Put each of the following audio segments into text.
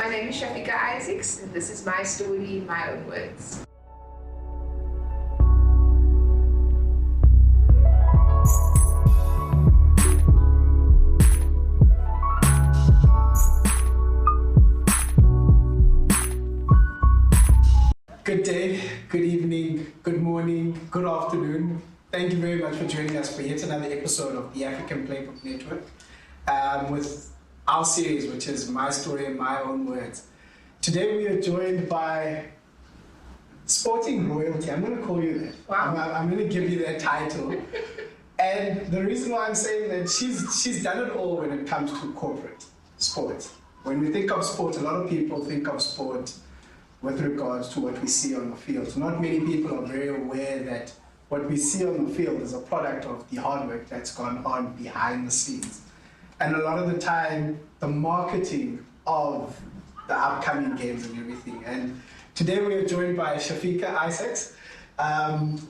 My name is Shafeeqah, and this is my story in my own words. Good day, good evening, good morning, good afternoon. Thank you very much for joining us for yet another episode of the African Playbook Network with our series, which is My Story in My Own Words. Today we are joined by sporting royalty. I'm going to call you that. Wow. I'm going to give you that title. And the reason why I'm saying that, she's done it all when it comes to corporate sports. When we think of sport, a lot of people think of sport with regards to what we see on the field. So not many people are very aware that what we see on the field is a product of the hard work that's gone on behind the scenes. And a lot of the time, the marketing of the upcoming games and everything. And today we are joined by Shafeeqah,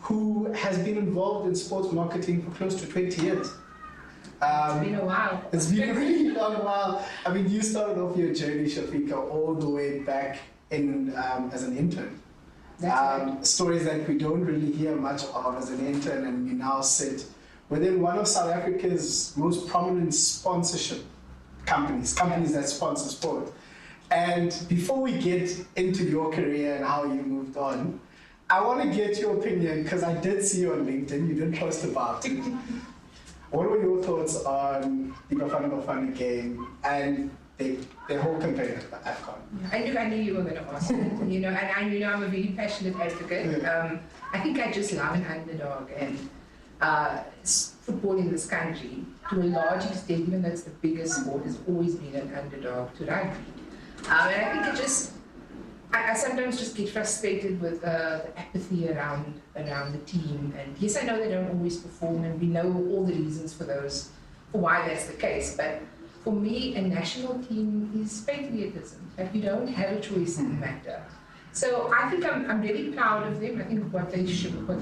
who has been involved in sports marketing for close to 20 years. It's been a while. It's been a really long while. I mean, you started off your journey, Shafeeqah, all the way back in as an intern. Right. Stories that we don't really hear much of as an intern, and you now sit within one of South Africa's most prominent sponsorship companies that sponsor sport. And before we get into your career and how you moved on, I want to get your opinion, because I did see you on LinkedIn, you did post about it. What were your thoughts on the Bafana game and the whole campaign at AFCON? I knew you were going to ask it, and I'm a very passionate advocate. Yeah. I think I just love an underdog, and football in this country, to a large extent, even though it's the biggest sport, has always been an underdog to rugby. And I think I sometimes just get frustrated with the apathy around the team. And yes, I know they don't always perform, and we know all the reasons for why that's the case. But for me, a national team is patriotism. Like, you don't have a choice in the matter. So I think I'm really proud of them. I think what they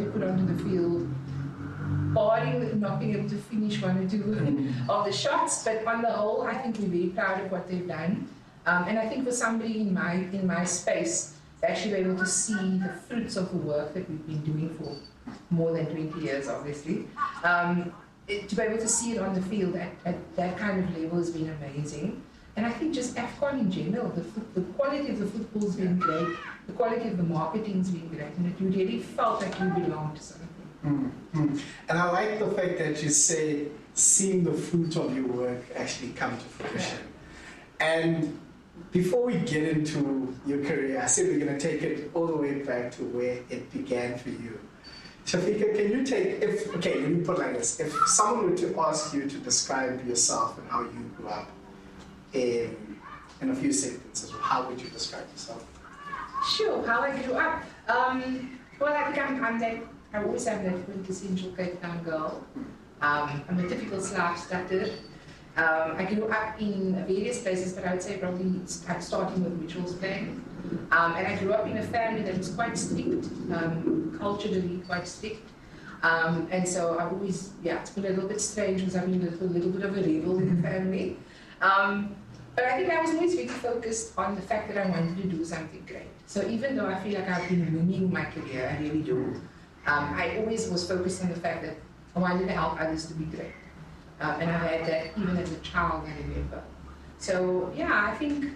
put onto the field, barring not being able to finish one or two of the shots, but on the whole, I think we're very proud of what they've done. And I think for somebody in my space, to actually be able to see the fruits of the work that we've been doing for more than 20 years, obviously, to be able to see it on the field at that kind of level has been amazing. And I think just AFCON in general, the quality of the football's been great, the quality of the marketing's been great, and that you really felt like you belonged to something. Mm-hmm. And I like the fact that you say seeing the fruit of your work actually come to fruition. And before we get into your career, I said we're going to take it all the way back to where it began for you. Shafeeqah, can you let me put it like this. If someone were to ask you to describe yourself and how you grew up in a few sentences, how would you describe yourself? Sure, how I grew up. Well, I think I always am that quintessential Cape Town girl. I'm a typical Slav stutter. I grew up in various places, but I would say probably starting with Mitchell's Plain. And I grew up in a family that was quite strict, culturally quite strict. And so I've always, it's been a little bit strange because I've been a little bit of a rebel in the family. But I think I was always very focused on the fact that I wanted to do something great. So even though I feel like I've been winning my career, I really do, I always was focused on the fact that I wanted to help others to be great. And I had that even as a child, I remember. So I think,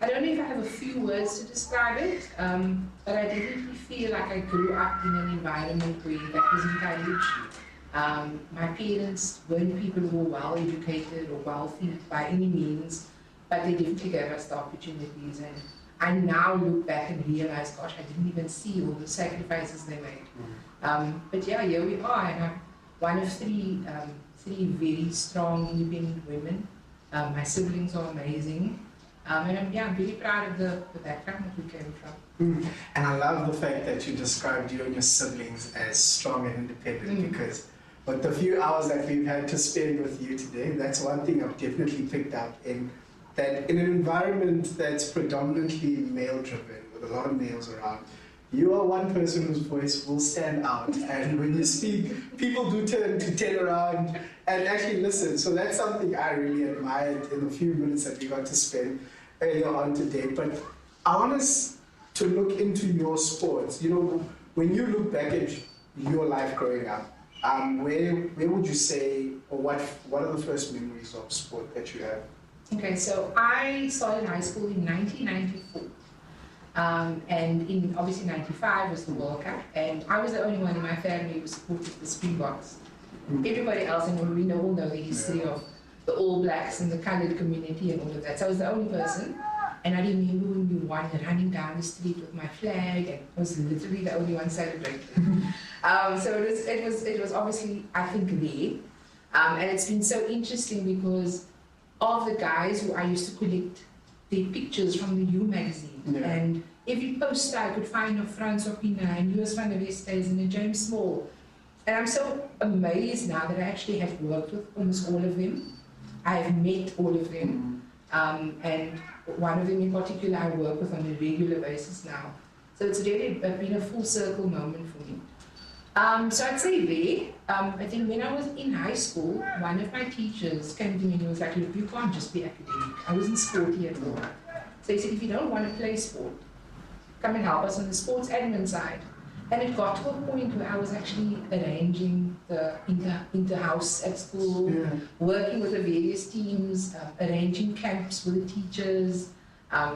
I don't know if I have a few words to describe it, but I definitely feel like I grew up in an environment where that was encouraged. My parents weren't people who were well educated or wealthy by any means, but they definitely gave us the opportunities. And I now look back and realize, gosh, I didn't even see all the sacrifices they made. But here we are, and I'm one of three very strong, independent women. My siblings are amazing. And I'm very proud of the background that we came from. And I love the fact that you described you and your siblings as strong and independent, because with the few hours that we've had to spend with you today, that's one thing I've definitely picked up in that in an environment that's predominantly male-driven, with a lot of males around, you are one person whose voice will stand out. And when you speak, people do turn around and actually listen. So that's something I really admired in the few minutes that we got to spend. earlier on today, but I want us to look into your sports. You know, when you look back at your life growing up, where would you say, or what are the first memories of sport that you have? Okay, so I started high school in 1994. And in obviously 95 was the World Cup, and I was the only one in my family who supported the Springboks. Everybody else, and we all know the history of the All Blacks and the coloured community and all of that. So I was the only person, and I remember when we won, running down the street with my flag, and I was literally the only one celebrating. So it was obviously, I think, there, and it's been so interesting because of the guys who I used to collect their pictures from the U magazine, and every poster I could find of Frans Opina and US van der Westhuizen and James Small. And I'm so amazed now that I actually have worked with almost all of them. I have met all of them, and one of them in particular I work with on a regular basis now. So it's really been a full circle moment for me. So I'd say there, I think when I was in high school, one of my teachers came to me and he was like, look, you can't just be academic. I wasn't sporty at all. So he said, if you don't want to play sport, come and help us on the sports admin side. And it got to a point where I was actually arranging the inter-house at school, working with the various teams, arranging camps with the teachers.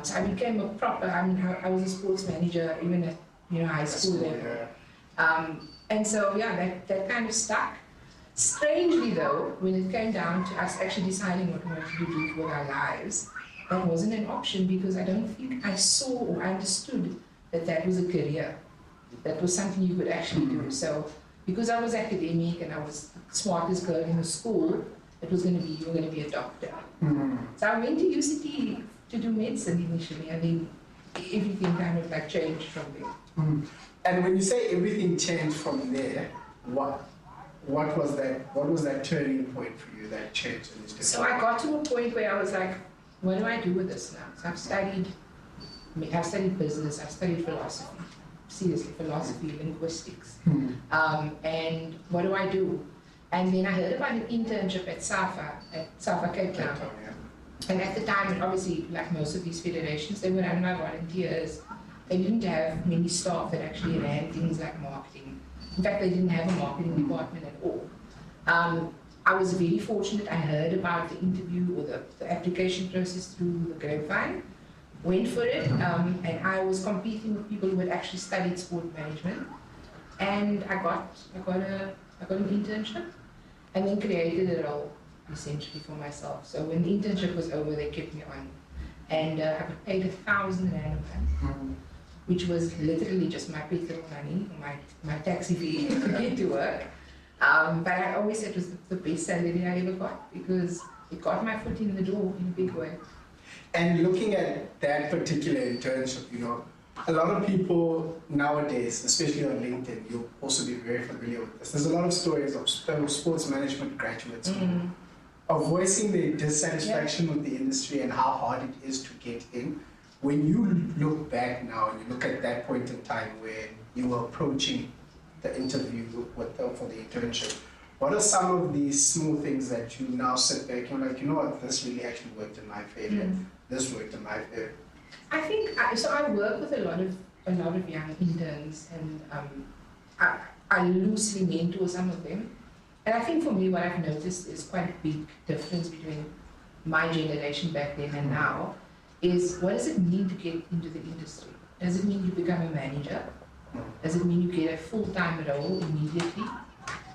So I became a proper, I was a sports manager even at high school level. And so, that kind of stuck. Strangely though, when it came down to us actually deciding what we wanted to do with our lives, that wasn't an option because I don't think I saw or understood that was a career. That was something you could actually do. So, because I was academic and I was the smartest girl in the school, it was going to be, you were going to be a doctor. So I went to UCT to do medicine initially, and then everything kind of like changed from there. And when you say everything changed from there, what was that? What was that turning point for you that changed? So I got to a point where I was like, what do I do with this now? So I've studied business, I've studied philosophy. Seriously, philosophy, linguistics. And what do I do? And then I heard about an internship at SAFA Cape Town. And at the time, obviously, like most of these federations, they were run by volunteers. They didn't have many staff that actually ran things like marketing. In fact, they didn't have a marketing department at all. I was very fortunate. I heard about the interview or the application process through the grapevine. Went for it, and I was competing with people who had actually studied sport management, and I got an internship, and then created a role essentially for myself. So when the internship was over, they kept me on, and I got paid 1,000 rand a month, which was literally just my petrol money, my taxi fee to get to work. But I always said it was the best salary I ever got because it got my foot in the door in a big way. And looking at that particular internship, a lot of people nowadays, especially on LinkedIn, you'll also be very familiar with this. There's a lot of stories of sports management graduates who are voicing their dissatisfaction with the industry and how hard it is to get in. When you look back now and you look at that point in time where you were approaching the interview with them for the internship, what are some of these small things that you now sit back and you're like, you know what, this really actually worked in my favor. This worked in my favor. I think so. I work with a lot of young interns, and I loosely mentor some of them. And I think for me, what I've noticed is quite a big difference between my generation back then and now. Is what does it mean to get into the industry? Does it mean you become a manager? Does it mean you get a full-time role immediately?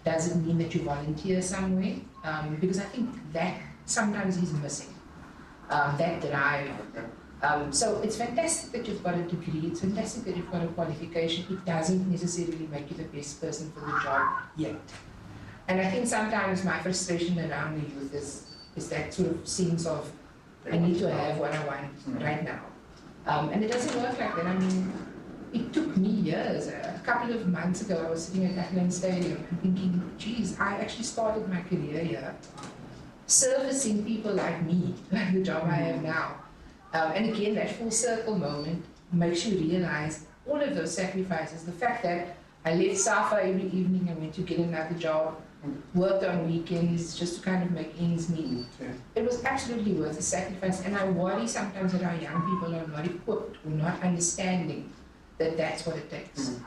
Does it mean that you volunteer somewhere? Because I think that sometimes is missing. That drive. So it's fantastic that you've got a degree, it's fantastic that you've got a qualification. It doesn't necessarily make you the best person for the job yet. And I think sometimes my frustration around the youth is that sort of sense of, I need to have what I want right now. And it doesn't work like that. I mean, it took me years. A couple of months ago, I was sitting at Ackland Stadium and thinking, geez, I actually started my career here servicing people like me, like the job I have now. And again, that full circle moment makes you realize all of those sacrifices. The fact that I left SAFA every evening and went to get another job worked on weekends just to kind of make ends meet. It was absolutely worth the sacrifice, and I worry sometimes that our young people are not equipped or not understanding that that's what it takes.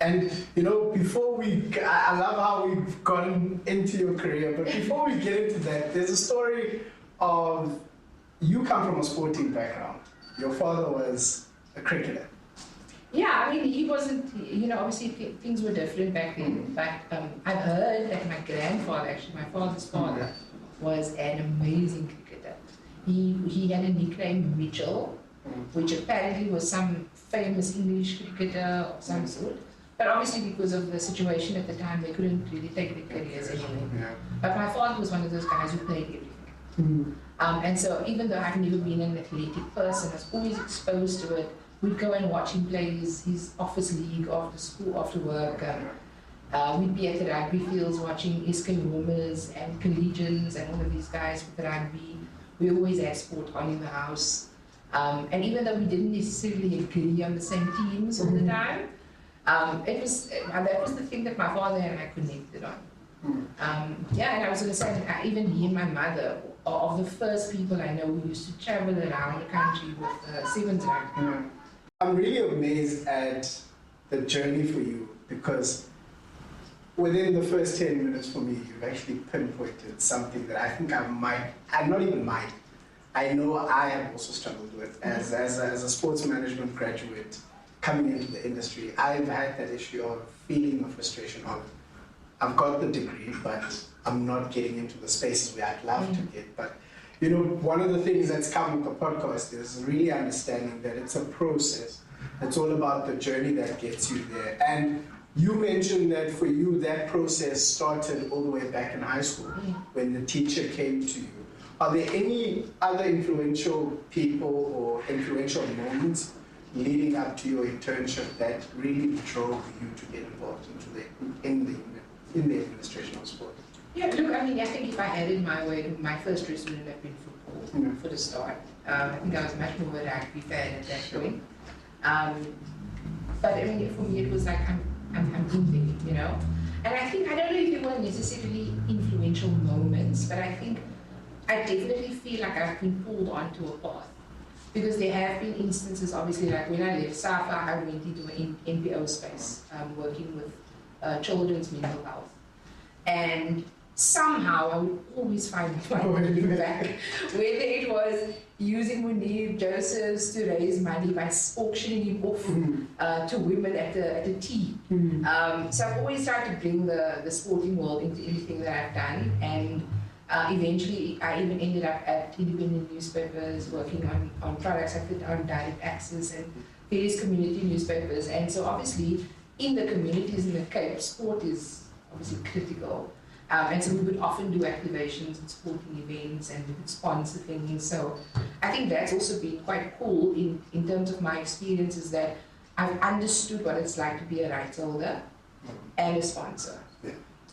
And you know, before I love how we've gotten into your career, but before we get into that, there's a story of you come from a sporting background. Your father was a cricketer. Yeah, I mean, he wasn't, you know, obviously things were different back then, but I've heard that my grandfather, actually my father's father, was an amazing cricketer. He had a nickname Mitchell, which apparently was some famous English cricketer of some sort. But obviously because of the situation at the time, they couldn't really take their careers anywhere. But my father was one of those guys who played everything. And so even though I've never been an athletic person, I was always exposed to it. We'd go and watch him play his office league after school, after work. We'd be at the rugby fields watching SK Roamers and Collegians and all of these guys with the rugby. We always had sport on in the house. And even though we didn't necessarily agree on the same teams all the time, that was the thing that my father and I connected on. And I was going to say, even he and my mother are of the first people I know who used to travel around the country with sevens rugby. I'm really amazed at the journey for you, because within the first 10 minutes for me, you've actually pinpointed something that I think I know I have also struggled with as a sports management graduate coming into the industry. I've had that issue of feeling of frustration of, I've got the degree, but I'm not getting into the spaces where I'd love to get. But you know, one of the things that's come with the podcast is really understanding that it's a process. It's all about the journey that gets you there. And you mentioned that for you, that process started all the way back in high school when the teacher came to you. Are there any other influential people or influential moments leading up to your internship that really drove you to get involved in the administration of sport? Yeah, look, I mean, I think if I had it my way, my first choice would have been football for the start. I think I was much more of a rugby fan at that point. But I mean, for me, it was like, I'm in there, you know? And I think, I don't know if they were necessarily influential moments, but I think I definitely feel like I've been pulled onto a path. Because there have been instances, obviously, like when I left SAFA, I went into an NPO space, working with children's mental health. And somehow I would always find my way back, whether it was using Munir Josephs to raise money by auctioning him off to women at a tea. So I've always tried to bring the sporting world into everything that I've done. And eventually, I even ended up at independent newspapers working on products. I put on direct access and various community newspapers. And so obviously, in the communities in the Cape, sport is obviously critical. And so we would often do activations and sporting events, and we would sponsor things. So I think that's also been quite cool in terms of my experiences, that I've understood what it's like to be a rights holder and a sponsor.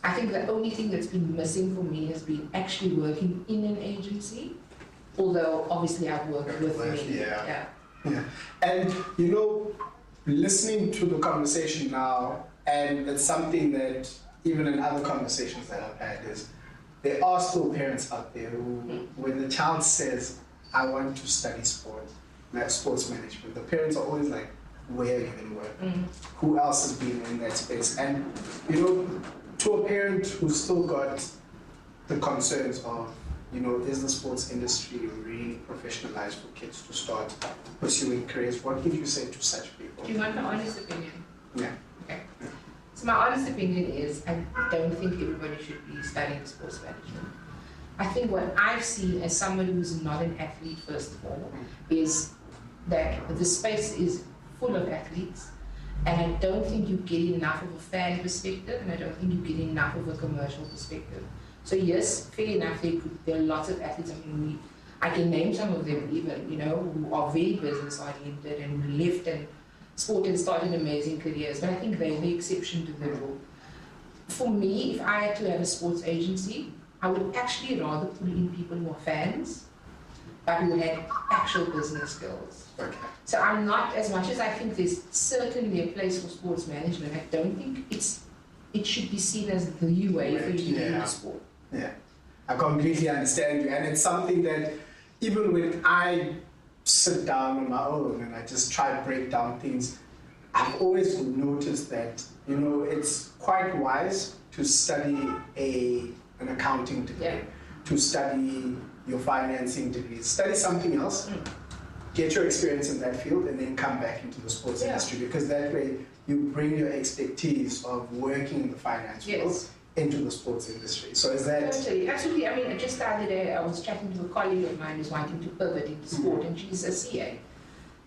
I think the only thing that's been missing for me has been actually working in an agency, although obviously I've worked with many. Yeah. And you know, listening to the conversation now, and it's something that even in other conversations that I've had, is there are still parents out there who, when the child says, I want to study sports management, the parents are always like, where are you going to work? Who else has been in that space? And you know, to a parent who's still got the concerns of, you know, is the sports industry really professionalized for kids to start pursuing careers? What would you say to such people? Do you want my honest opinion? Yeah. Okay. So my honest opinion is, I don't think everybody should be studying sports management. I think what I've seen as someone who's not an athlete, first of all, is that the space is full of athletes. And I don't think you get enough of a fan perspective, and I don't think you get enough of a commercial perspective. So yes, fair enough, there are lots of athletes. I mean, I can name some of them even, you know, who are very business oriented and left and sport and started amazing careers. But I think they're the exception to the rule. For me, if I had to have a sports agency, I would actually rather pull in people who are fans, but who had actual business skills. Okay. So I'm not, as much as I think there's certainly a place for sports management, I don't think it's it should be seen as the way for you to do the sport. Yeah, I completely understand you, and it's something that even when I sit down on my own and I just try to break down things, I've always noticed that, you know, it's quite wise to study an accounting degree, to study your financing degree, study something else, get your experience in that field, and then come back into the sports industry, because that way you bring your expertise of working in the finance field into the sports industry. So is that... Totally, absolutely. I mean, just the other day I was chatting to a colleague of mine who's wanting to pivot into sport, and she's a CA.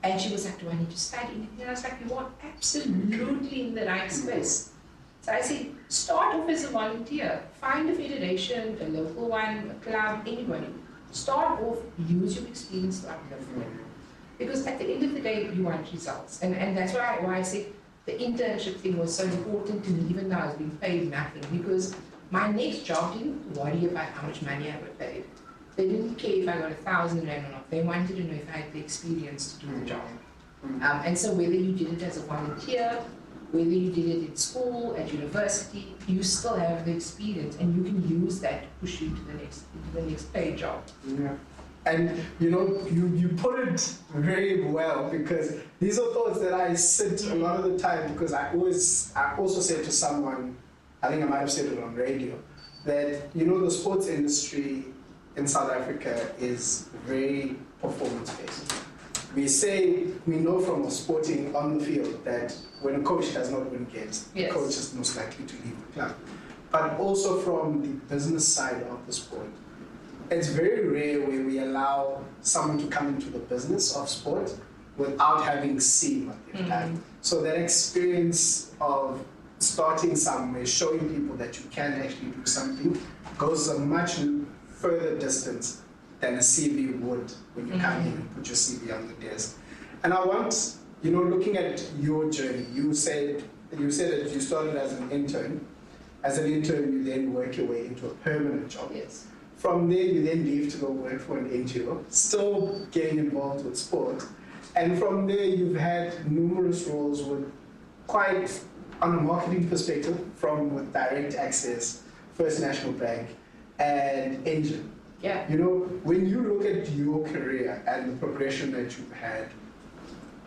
And she was like, do I need to study? And I was like, you are absolutely in the right space. So I said, start off as a volunteer. Find a federation, a local one, a club, anybody. Start off, use your experience to uplift them. Because at the end of the day, you want results. And that's why I said the internship thing was so important to me, even though I was being paid nothing. Because my next job didn't worry about how much money I got paid. They didn't care if I got 1,000 rand or not. They wanted to know if I had the experience to do the job. And so whether you did it as a volunteer, whether you did it in school, at university, you still have the experience, and you can use that to push you to the next paid job. Yeah. And you know, you put it very well, because these are thoughts that I sit a lot of the time, because I also said to someone, I think I might have said it on radio, that, you know, the sports industry in South Africa is very performance-based. We know from sporting on the field that when a coach does not win games, the coach is most likely to leave the club. But also from the business side of the sport, it's very rare where we allow someone to come into the business of sport without having seen what they've done. So that experience of starting somewhere, showing people that you can actually do something, goes a much further distance than a CV would when you come in and put your CV on the desk. And I want, you know, looking at your journey, you said that you started as an intern. As an intern, you then work your way into a permanent job. Yes. From there, you then leave to go work for an NGO, still getting involved with sport. And from there, you've had numerous roles with quite, on a marketing perspective, with Direct Access, First National Bank, and Engine. Yeah. You know, when you look at your career and the progression that you've had,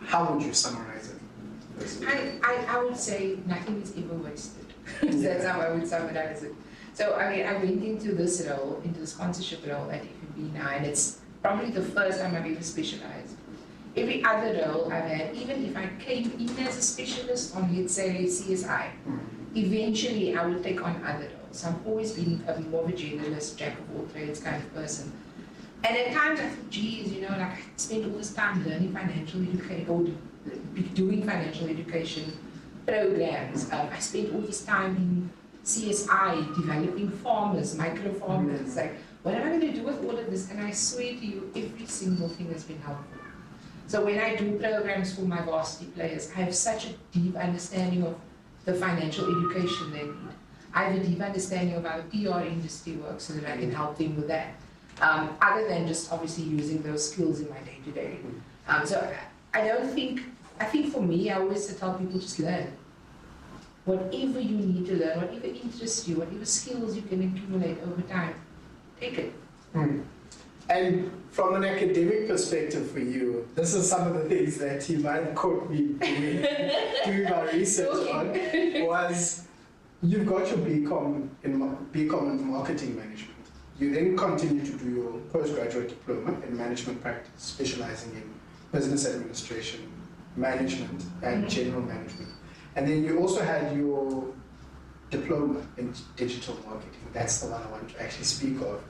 how would you summarize it? I would say nothing is ever wasted. That's how I would summarize it. So I mean, I went into this role, into the sponsorship role at FNB now, and it's probably the first time I've ever specialized. Every other role I've had, even if I came in as a specialist on, let's say, CSI, eventually I would take on other roles. I've always been more of a generalist, jack of all trades kind of person. And at times I thought, geez, you know, like I spent all this time learning financial education, or doing financial education programs. I spent all this time in CSI, developing farmers, micro farmers. Like, what am I going to do with all of this? And I swear to you, every single thing has been helpful. So when I do programs for my varsity players, I have such a deep understanding of the financial education they need. I have a deep understanding of how the PR industry works, so that I can help them with that. Other than just obviously using those skills in my day-to-day. So I think for me, I always tell people, just learn. Whatever you need to learn, whatever interests you, whatever skills you can accumulate over time, take it. And from an academic perspective for you, this is some of the things that you might have caught me doing my research on, was you've got your BCom in marketing management. You then continue to do your postgraduate diploma in management practice, specializing in business administration, management, and general management. And then you also had your diploma in digital marketing. That's the one I want to actually speak of.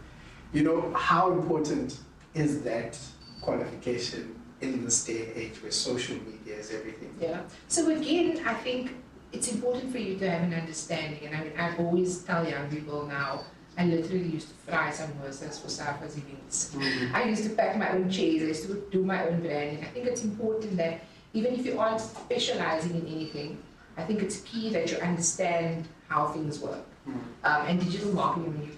You know, how important is that qualification in this day and age where social media is everything? Yeah. So again, I think it's important for you to have an understanding. And I mean, I always tell young people now, I literally used to fry samosas for SAFA's events. I used to pack my own chairs. I used to do my own branding. I think it's important that even if you aren't specializing in anything, I think it's key that you understand how things work. And digital marketing,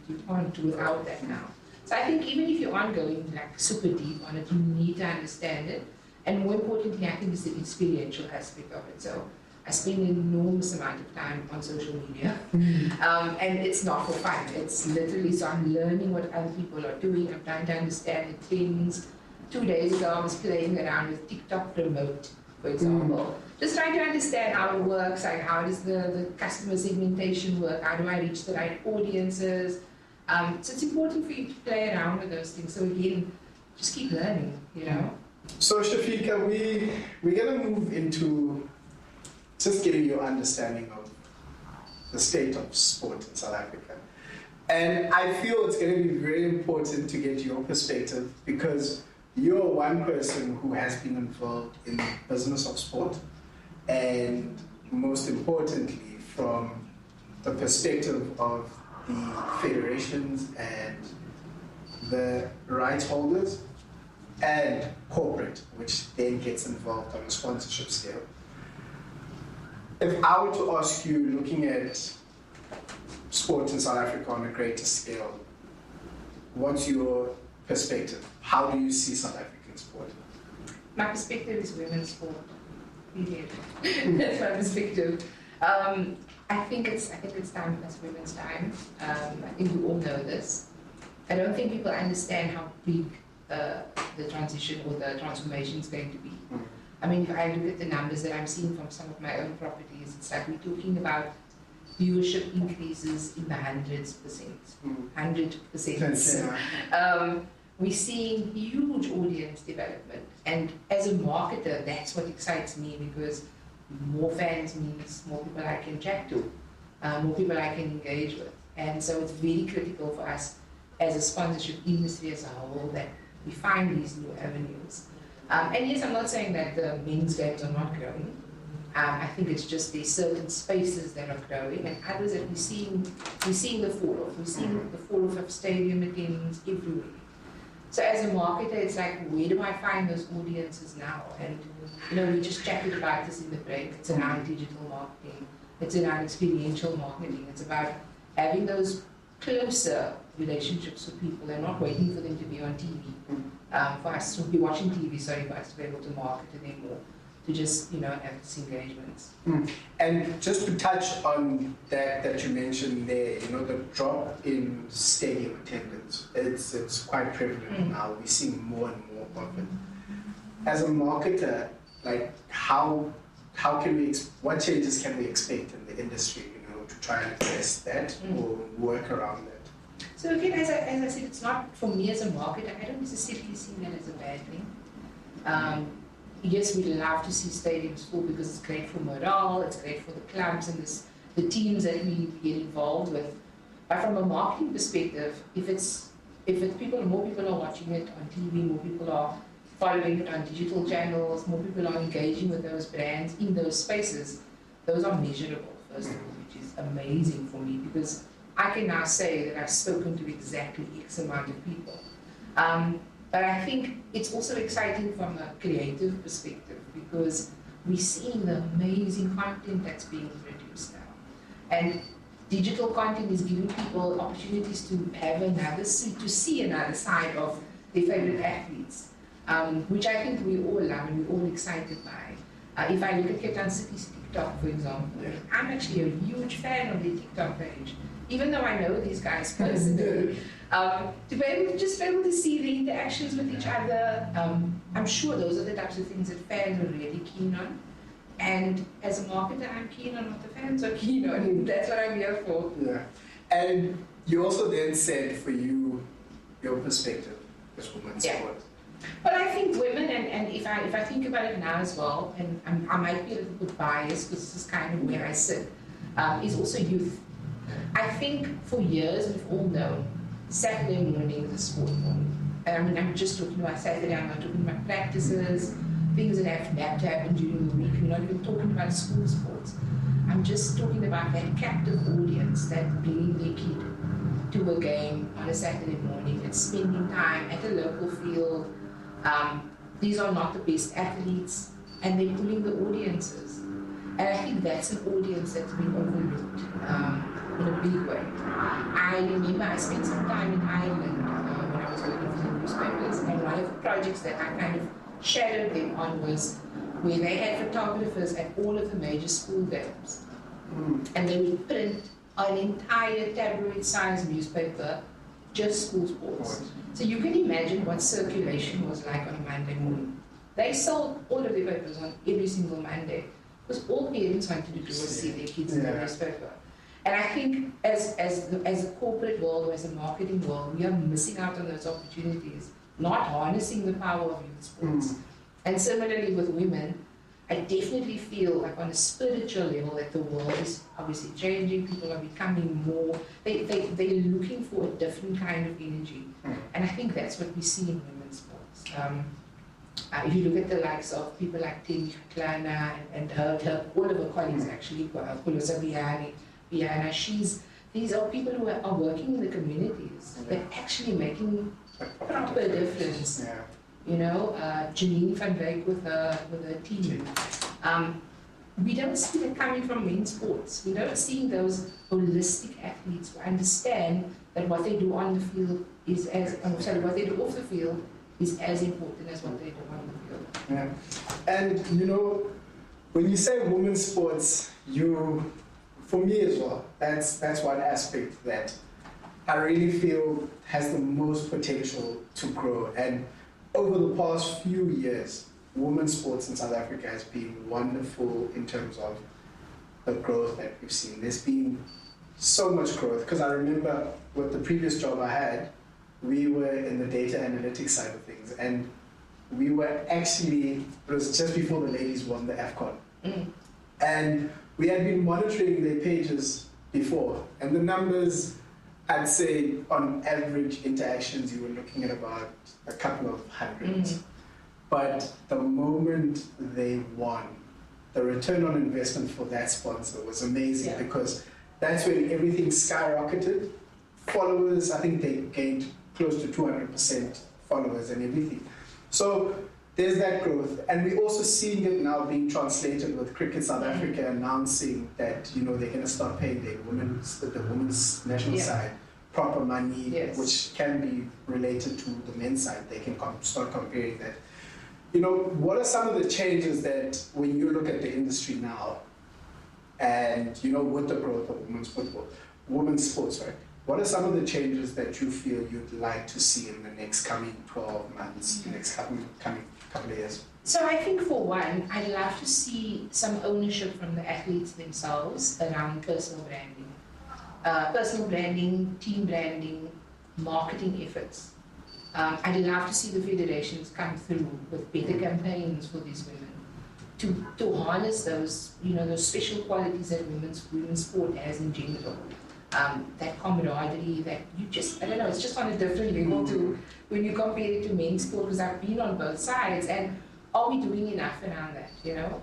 you can't do without that now. So I think even if you aren't going like super deep on it, you need to understand it. And more importantly, I think it's the experiential aspect of it. So I spend an enormous amount of time on social media, and it's not for fun. It's literally, so I'm learning what other people are doing. I'm trying to understand the trends. 2 days ago, I was playing around with TikTok remote, for example. Just trying to understand how it works, like how does the customer segmentation work, how do I reach the right audiences. So it's important for you to play around with those things. So again, just keep learning, you know. So Shafeeqah, we're going to move into just getting your understanding of the state of sport in South Africa. And I feel it's going to be very important to get your perspective because you're one person who has been involved in the business of sport and most importantly from the perspective of the federations and the rights holders and corporate, which then gets involved on a sponsorship scale. If I were to ask you, looking at sport in South Africa on a greater scale, what's your perspective? How do you see South African sport? My perspective is women's sport. Period. That's my perspective. I think it's time. That's women's time. I think we all know this. I don't think people understand how big the transition or the transformation is going to be. I mean, if I look at the numbers that I'm seeing from some of my own properties, it's like we're talking about viewership increases in the hundreds percent. 100%. We're seeing huge audience development, and as a marketer, that's what excites me because more fans means more people I can chat to, more people I can engage with, and so it's very critical for us as a sponsorship industry as a whole that we find these new avenues. And yes, I'm not saying that the men's games are not growing. I think it's just there's certain spaces that are growing, and others that we're seeing the fall off. We're seeing the fall off of stadium attendance everywhere. So as a marketer, it's like, where do I find those audiences now? And you know, we just chatted about this in the break. It's around digital marketing. It's around experiential marketing. It's about having those closer relationships with people and not waiting for them to be on TV. For us to be watching TV, for us to be able to market to them more, to just, you know, have these engagements. And just to touch on that you mentioned there, you know, the drop in stadium attendance, it's quite prevalent now. We're seeing more and more of it. As a marketer, like how can we, what changes can we expect in the industry, you know, to try and address that or work around that? So again, as I said, it's not, for me as a marketer, I don't necessarily see that as a bad thing. Yes, we love to see stadiums full because it's great for morale, it's great for the clubs and the teams that we get involved with. But from a marketing perspective, more people are watching it on TV, more people are following it on digital channels, more people are engaging with those brands in those spaces, those are measurable, first of all, which is amazing for me because I can now say that I've spoken to exactly X amount of people. But I think it's also exciting from a creative perspective because we're seeing the amazing content that's being produced now. And digital content is giving people opportunities to have to see another side of their favorite athletes, which I think we all love and we're all excited by. If I look at Cape Town City's TikTok, for example, I'm actually a huge fan of their TikTok page, even though I know these guys personally. To be able to see the interactions with each other, I'm sure those are the types of things that fans are really keen on. And as a marketer, I'm keen on what the fans are keen on. That's what I'm here for. Yeah. And you also then said for you, your perspective as women's sport. But I think women, and if I think about it now as well, and I might be a little bit biased because this is kind of where I sit, is also youth. I think for years we've all known Saturday morning is a sport morning. And I mean, I'm just talking about Saturday, I'm not talking about practices, things that have to happen during the week. We're not even talking about school sports. I'm just talking about that captive audience that bringing their kid to a game on a Saturday morning and spending time at a local field. These are not the best athletes, and they're pulling the audiences. And I think that's an audience that's been overlooked in a big way. I remember I spent some time in Ireland when I was working for the newspapers, and one of the projects that I kind of shadowed them on was where they had photographers at all of the major school games. And they would print an entire tabloid-sized newspaper, just school sports. So you can imagine what circulation was like on a Monday morning. They sold all of their papers on every single Monday, because all parents wanted to do was see their kids in the newspaper. And I think as a corporate world or as a marketing world, we are missing out on those opportunities, not harnessing the power of youth sports. And similarly with women, I definitely feel like on a spiritual level that the world is obviously changing. People are becoming more, they're looking for a different kind of energy. And I think that's what we see in women's sports. If you look at the likes of people like Tim Klana and all of her colleagues actually, Kulosa Biani, these are people who are working in the communities. They're actually making proper difference. You know, Janine van Wyk with her team. We don't see that coming from men's sports. We don't see those holistic athletes who understand that what they do on the field is what they do off the field is as important as what they do on the field. Yeah. And you know, when you say women's sports, for me as well, that's one aspect that I really feel has the most potential to grow. And over the past few years, women's sports in South Africa has been wonderful in terms of the growth that we've seen. There's been so much growth, because I remember with the previous job I had, we were in the data analytics side of things, and we were actually, it was just before the ladies won the AFCON. And we had been monitoring their pages before, and the numbers, I'd say on average interactions, you were looking at about a couple of hundreds. But the moment they won, the return on investment for that sponsor was amazing, because that's when everything skyrocketed. Followers, I think they gained close to 200% followers and everything. So there's that growth. And we're also seeing it now being translated with Cricket South Africa announcing that, you know, they're going to start paying the women's national side proper money, which can be related to the men's side. They can start comparing that. You know, what are some of the changes that when you look at the industry now, and you know, with the growth of women's sports, right? What are some of the changes that you feel you'd like to see in the next coming 12 months, the next coming couple of years? So I think for one, I'd love to see some ownership from the athletes themselves around personal branding, team branding, marketing efforts. I'd love to see the federations come through with better campaigns for these women to harness those, you know, those special qualities that women's sport has in general. That camaraderie, that you just, I don't know, it's just on a different level to when you compare it to men's sport, because I've been on both sides, and are we doing enough around that, you know,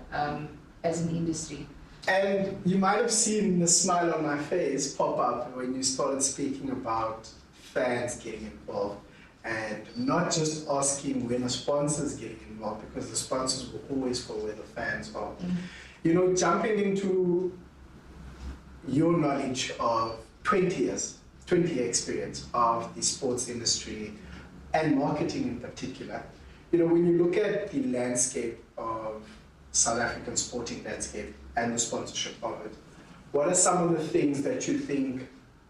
as an industry? And you might have seen the smile on my face pop up when you started speaking about fans getting involved, and not just asking when the sponsors getting involved, because the sponsors will always go where the fans are. You know, jumping into your knowledge of 20 year experience of the sports industry and marketing in particular, you know, when you look at the landscape of South African sporting landscape and the sponsorship of it, what are some of the things that you think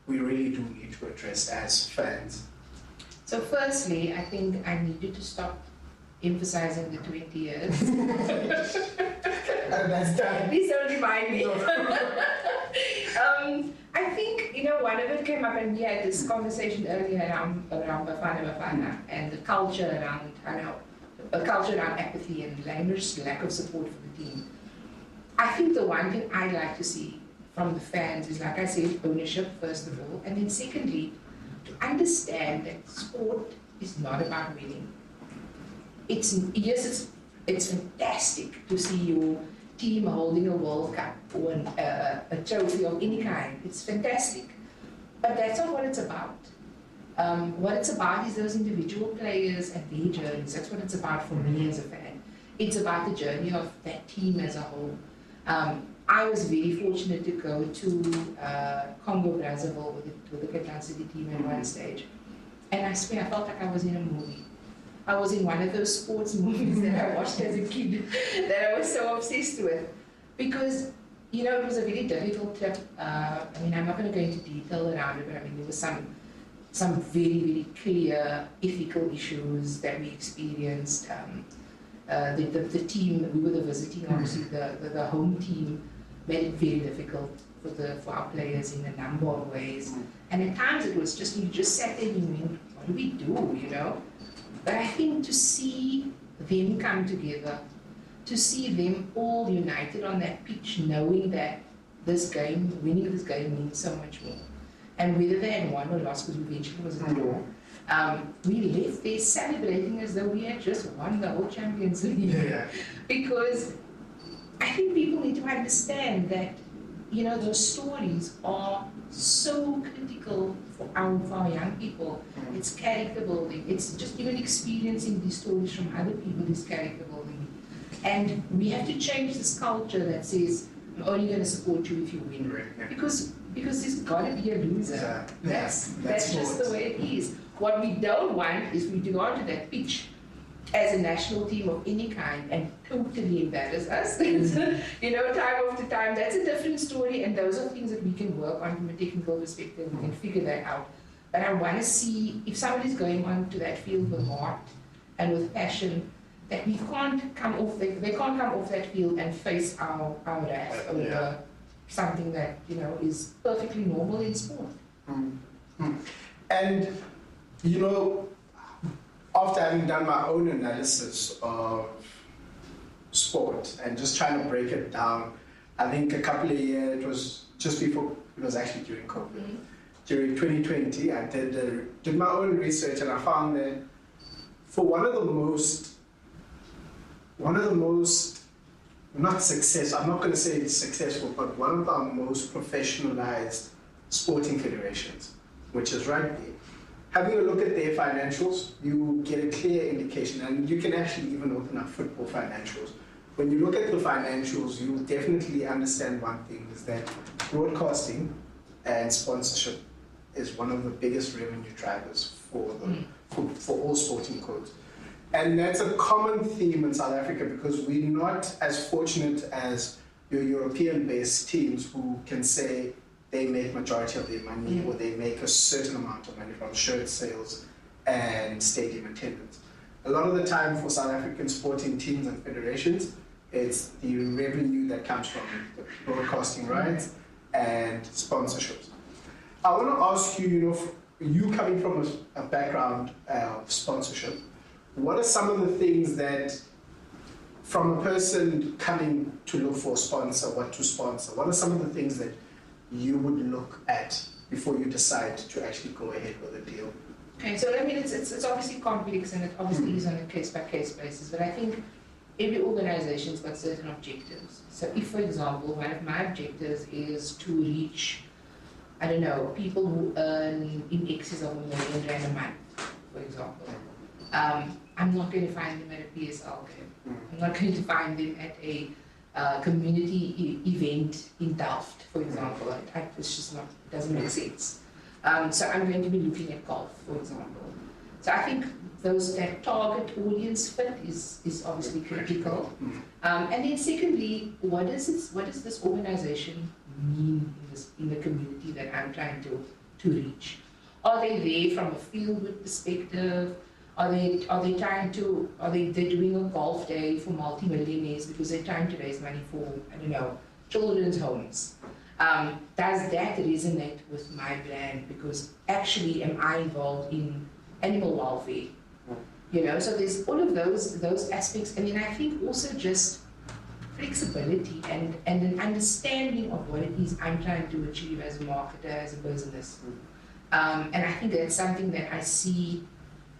we really do need to address as fans? So firstly, I think I needed to stop emphasizing the 20 years. That's done. Please don't remind me. I think, you know, one of it came up, and we had this conversation earlier around Bafana and the culture around, apathy and lack of support for the team. I think the one thing I'd like to see from the fans is, like I said, ownership, first of all, and then secondly, to understand that sport is not about winning. It's fantastic to see your team holding a World Cup or a trophy of any kind. It's fantastic. But that's not what it's about. What it's about is those individual players and their journeys. That's what it's about for me as a fan. It's about the journey of that team as a whole. I was very fortunate to go to Congo Brazzaville with the Cape Town City team at one stage. And I swear, I felt like I was in a movie. I was in one of those sports movies that I watched as a kid that I was so obsessed with. Because, you know, it was a very difficult trip. I mean, I'm not going to go into detail around it, but I mean, there was some very, very clear ethical issues that we experienced. The team, we were the visiting, obviously, the home team made it very difficult for our players in a number of ways. And at times it was just, you just sat there and you went, what do we do, you know? But I think to see them come together, to see them all united on that pitch, knowing that this game, winning this game means so much more. And whether they had won or lost, because eventually it was a draw, we left there celebrating as though we had just won the whole Champions League. Yeah. Because I think people need to understand that, you know, those stories are so critical for our young people. It's character building. It's just even experiencing these stories from other people is character building. And we have to change this culture that says, I'm only going to support you if you win. Right. Because there's got to be a loser. That's just the way it is. What we don't want is we to go onto that pitch as a national team of any kind and totally embarrass us. You know, time after time, that's a different story, and those are things that we can work on from a technical perspective. We can figure that out. But I want to see if somebody's going onto that field with heart and with passion, that we can't come off. They can't come off that field and face our wrath over something that, you know, is perfectly normal in sport. And you know, after having done my own analysis of sport and just trying to break it down, I think a couple of years, it was just before, it was actually during COVID. During 2020, I did my own research, and I found that for one of the most, not success, I'm not going to say it's successful, but one of our most professionalized sporting federations, which is rugby. Having a look at their financials, you get a clear indication, and you can actually even open up football financials. When you look at the financials, you will definitely understand one thing, is that broadcasting and sponsorship is one of the biggest revenue drivers for all sporting codes. And that's a common theme in South Africa, because we're not as fortunate as your European-based teams who can say they make majority of their money, or they make a certain amount of money from shirt sales and stadium attendance. A lot of the time for South African sporting teams and federations, it's the revenue that comes from the broadcasting rights and sponsorships. I want to ask you, you know, you coming from a background of sponsorship, what are some of the things that, from a person coming to look for a sponsor, what to sponsor, what are some of the things that you would look at before you decide to actually go ahead with a deal? Okay, so I mean, it's obviously complex, and it obviously is on a case-by-case basis, but I think every organization's got certain objectives. So if, for example, one of my objectives is to reach, I don't know, people who earn in excess of R1 million a month, for example, I'm not going to find them at a PSL game. I'm not going to find them at a community event in Delft, for example. It's just not, it doesn't make sense. So I'm going to be looking at golf, for example. So I think that target audience fit is obviously critical. And then secondly, what does this organization mean in the community that I'm trying to reach? Are they there from a fieldwork perspective? Are they doing a golf day for multi-millionaires because they're trying to raise money for, I don't know, children's homes? Does that resonate with my brand? Because actually, am I involved in animal welfare? You know, so there's all of those aspects, and then I think also just flexibility and an understanding of what it is I'm trying to achieve as a marketer, as a business. And I think that's something that I see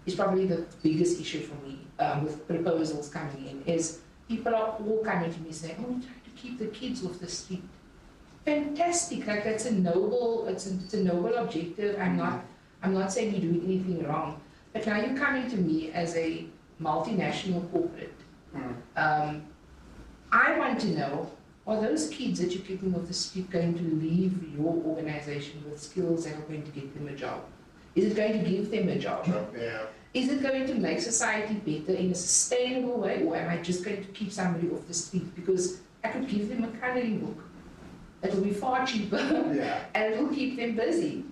is probably the biggest issue for me with proposals coming in, is people are all coming to me saying, oh, we're trying to keep the kids off the street. Fantastic, like that's a noble objective. I'm not saying you're doing anything wrong, but now you're coming to me as a multinational corporate. I want to know, are those kids that you're kicking off the street going to leave your organization with skills that are going to get them a job? Is it going to give them a job? Yeah. Is it going to make society better in a sustainable way, or am I just going to keep somebody off the street? Because I could give them a colouring book. It will be far cheaper, and it will keep them busy.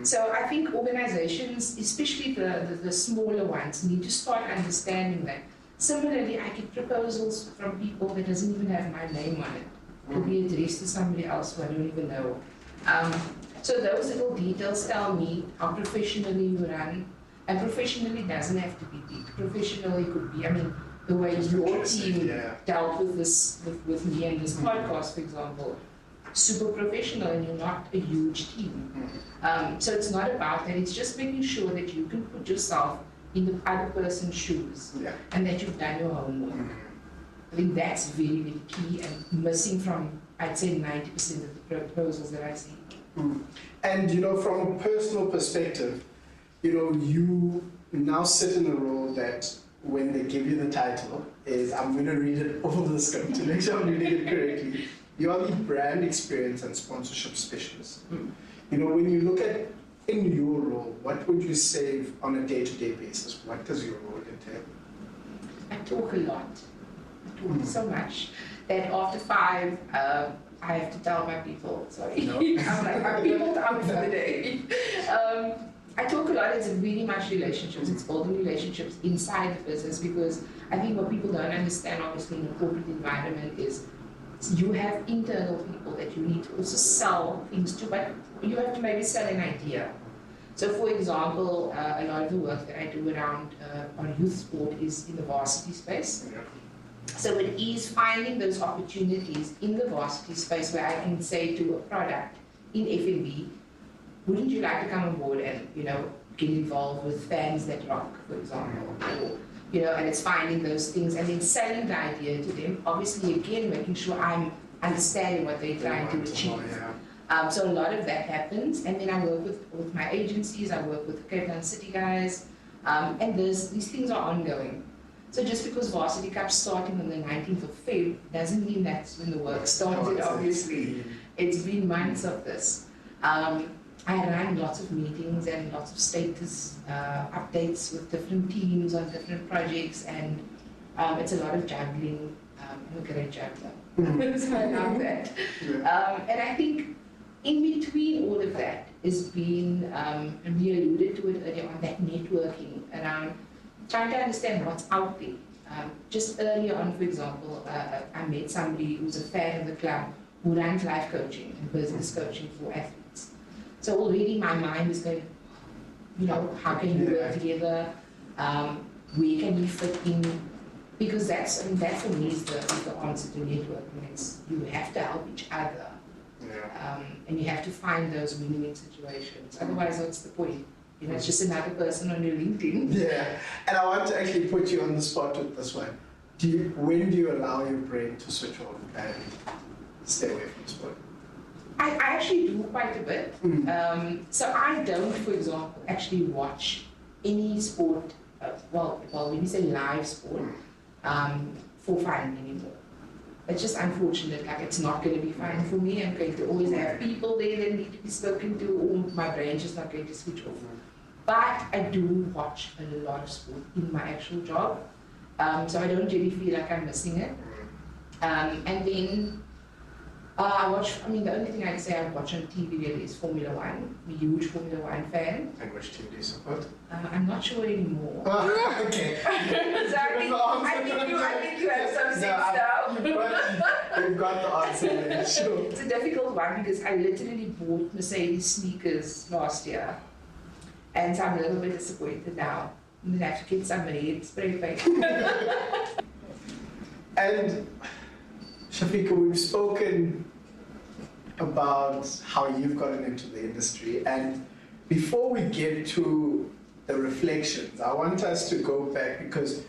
So I think organizations, especially the smaller ones, need to start understanding that. Similarly, I get proposals from people that doesn't even have my name on it. It will be addressed to somebody else who I don't even know. So those little details tell me how professionally you run. And professionally doesn't have to be big. Professionally could be, I mean, the way your team dealt with this, with me and this podcast, for example, super professional, and you're not a huge team. So it's not about that, it's just making sure that you can put yourself in the other person's shoes and that you've done your homework. I think that's very, very key and missing from, I'd say, 90% of the proposals that I see. And, you know, from a personal perspective, you know, you now sit in a role that when they give you the title is, I'm going to read it over the script to make sure I'm reading it correctly. You are the brand experience and sponsorship specialist. You know, when you look at in your role, what would you say on a day-to-day basis? What does your role entail? I talk a lot. I talk so much that after 5, I have to tell my people, sorry. No. I'm like, my people out for the day. I talk a lot. It's really much relationships. It's building relationships inside the business, because I think what people don't understand, obviously, in a corporate environment is you have internal people that you need to also sell things to, but you have to maybe sell an idea. So, for example, a lot of the work that I do around on youth sport is in the varsity space. So it is finding those opportunities in the varsity space where I can say to a product in F&B, wouldn't you like to come on board and, you know, get involved with Fans That Rock, for example, or, you know, and it's finding those things and then selling the idea to them. Obviously, again, making sure I'm understanding what they're trying to achieve. So a lot of that happens, and then I work with my agencies, I work with the Cape Town City guys, and these things are ongoing. So just because Varsity Cup's starting on the 19th of Feb doesn't mean that's when the work started, obviously. It's been months of this. I run lots of meetings and lots of status updates with different teams on different projects, and it's a lot of juggling. I'm a great juggler, so I love that. And I think in between all of that is being, and we alluded to it earlier on, that networking around trying to understand what's out there. Just earlier on, for example, I met somebody who's a fan of the club who runs life coaching and business coaching for athletes. So already my mind is going, you know, how can we work together? Where can we fit in? Because that for me is the answer to networking. It's you have to help each other. And you have to find those win-win situations. Otherwise, what's the point? You know, it's just another person on your LinkedIn. And I want to actually put you on the spot with this one. When do you allow your brain to switch off and stay away from sport? I actually do quite a bit. So I don't, for example, actually watch any sport, well, when you say live sport, for fun anymore. It's just unfortunate, like it's not going to be fun for me. I'm going to always have people there that need to be spoken to, or my brain's just not going to switch off. But I do watch a lot of sport in my actual job, so I don't really feel like I'm missing it. And then I watch, I mean, the only thing I'd say I watch on TV really is Formula One. I'm a huge Formula One fan. And which team do you support? I'm not sure anymore. Okay. So I think you have some sense now. You've got the answer there, sure. It's a difficult one because I literally bought Mercedes sneakers last year. And so I'm a little bit disappointed now. I'm going to have to get some red spray paint. And Shafeeqah, we've spoken about how you've gotten into the industry, and before we get to the reflections, I want us to go back because,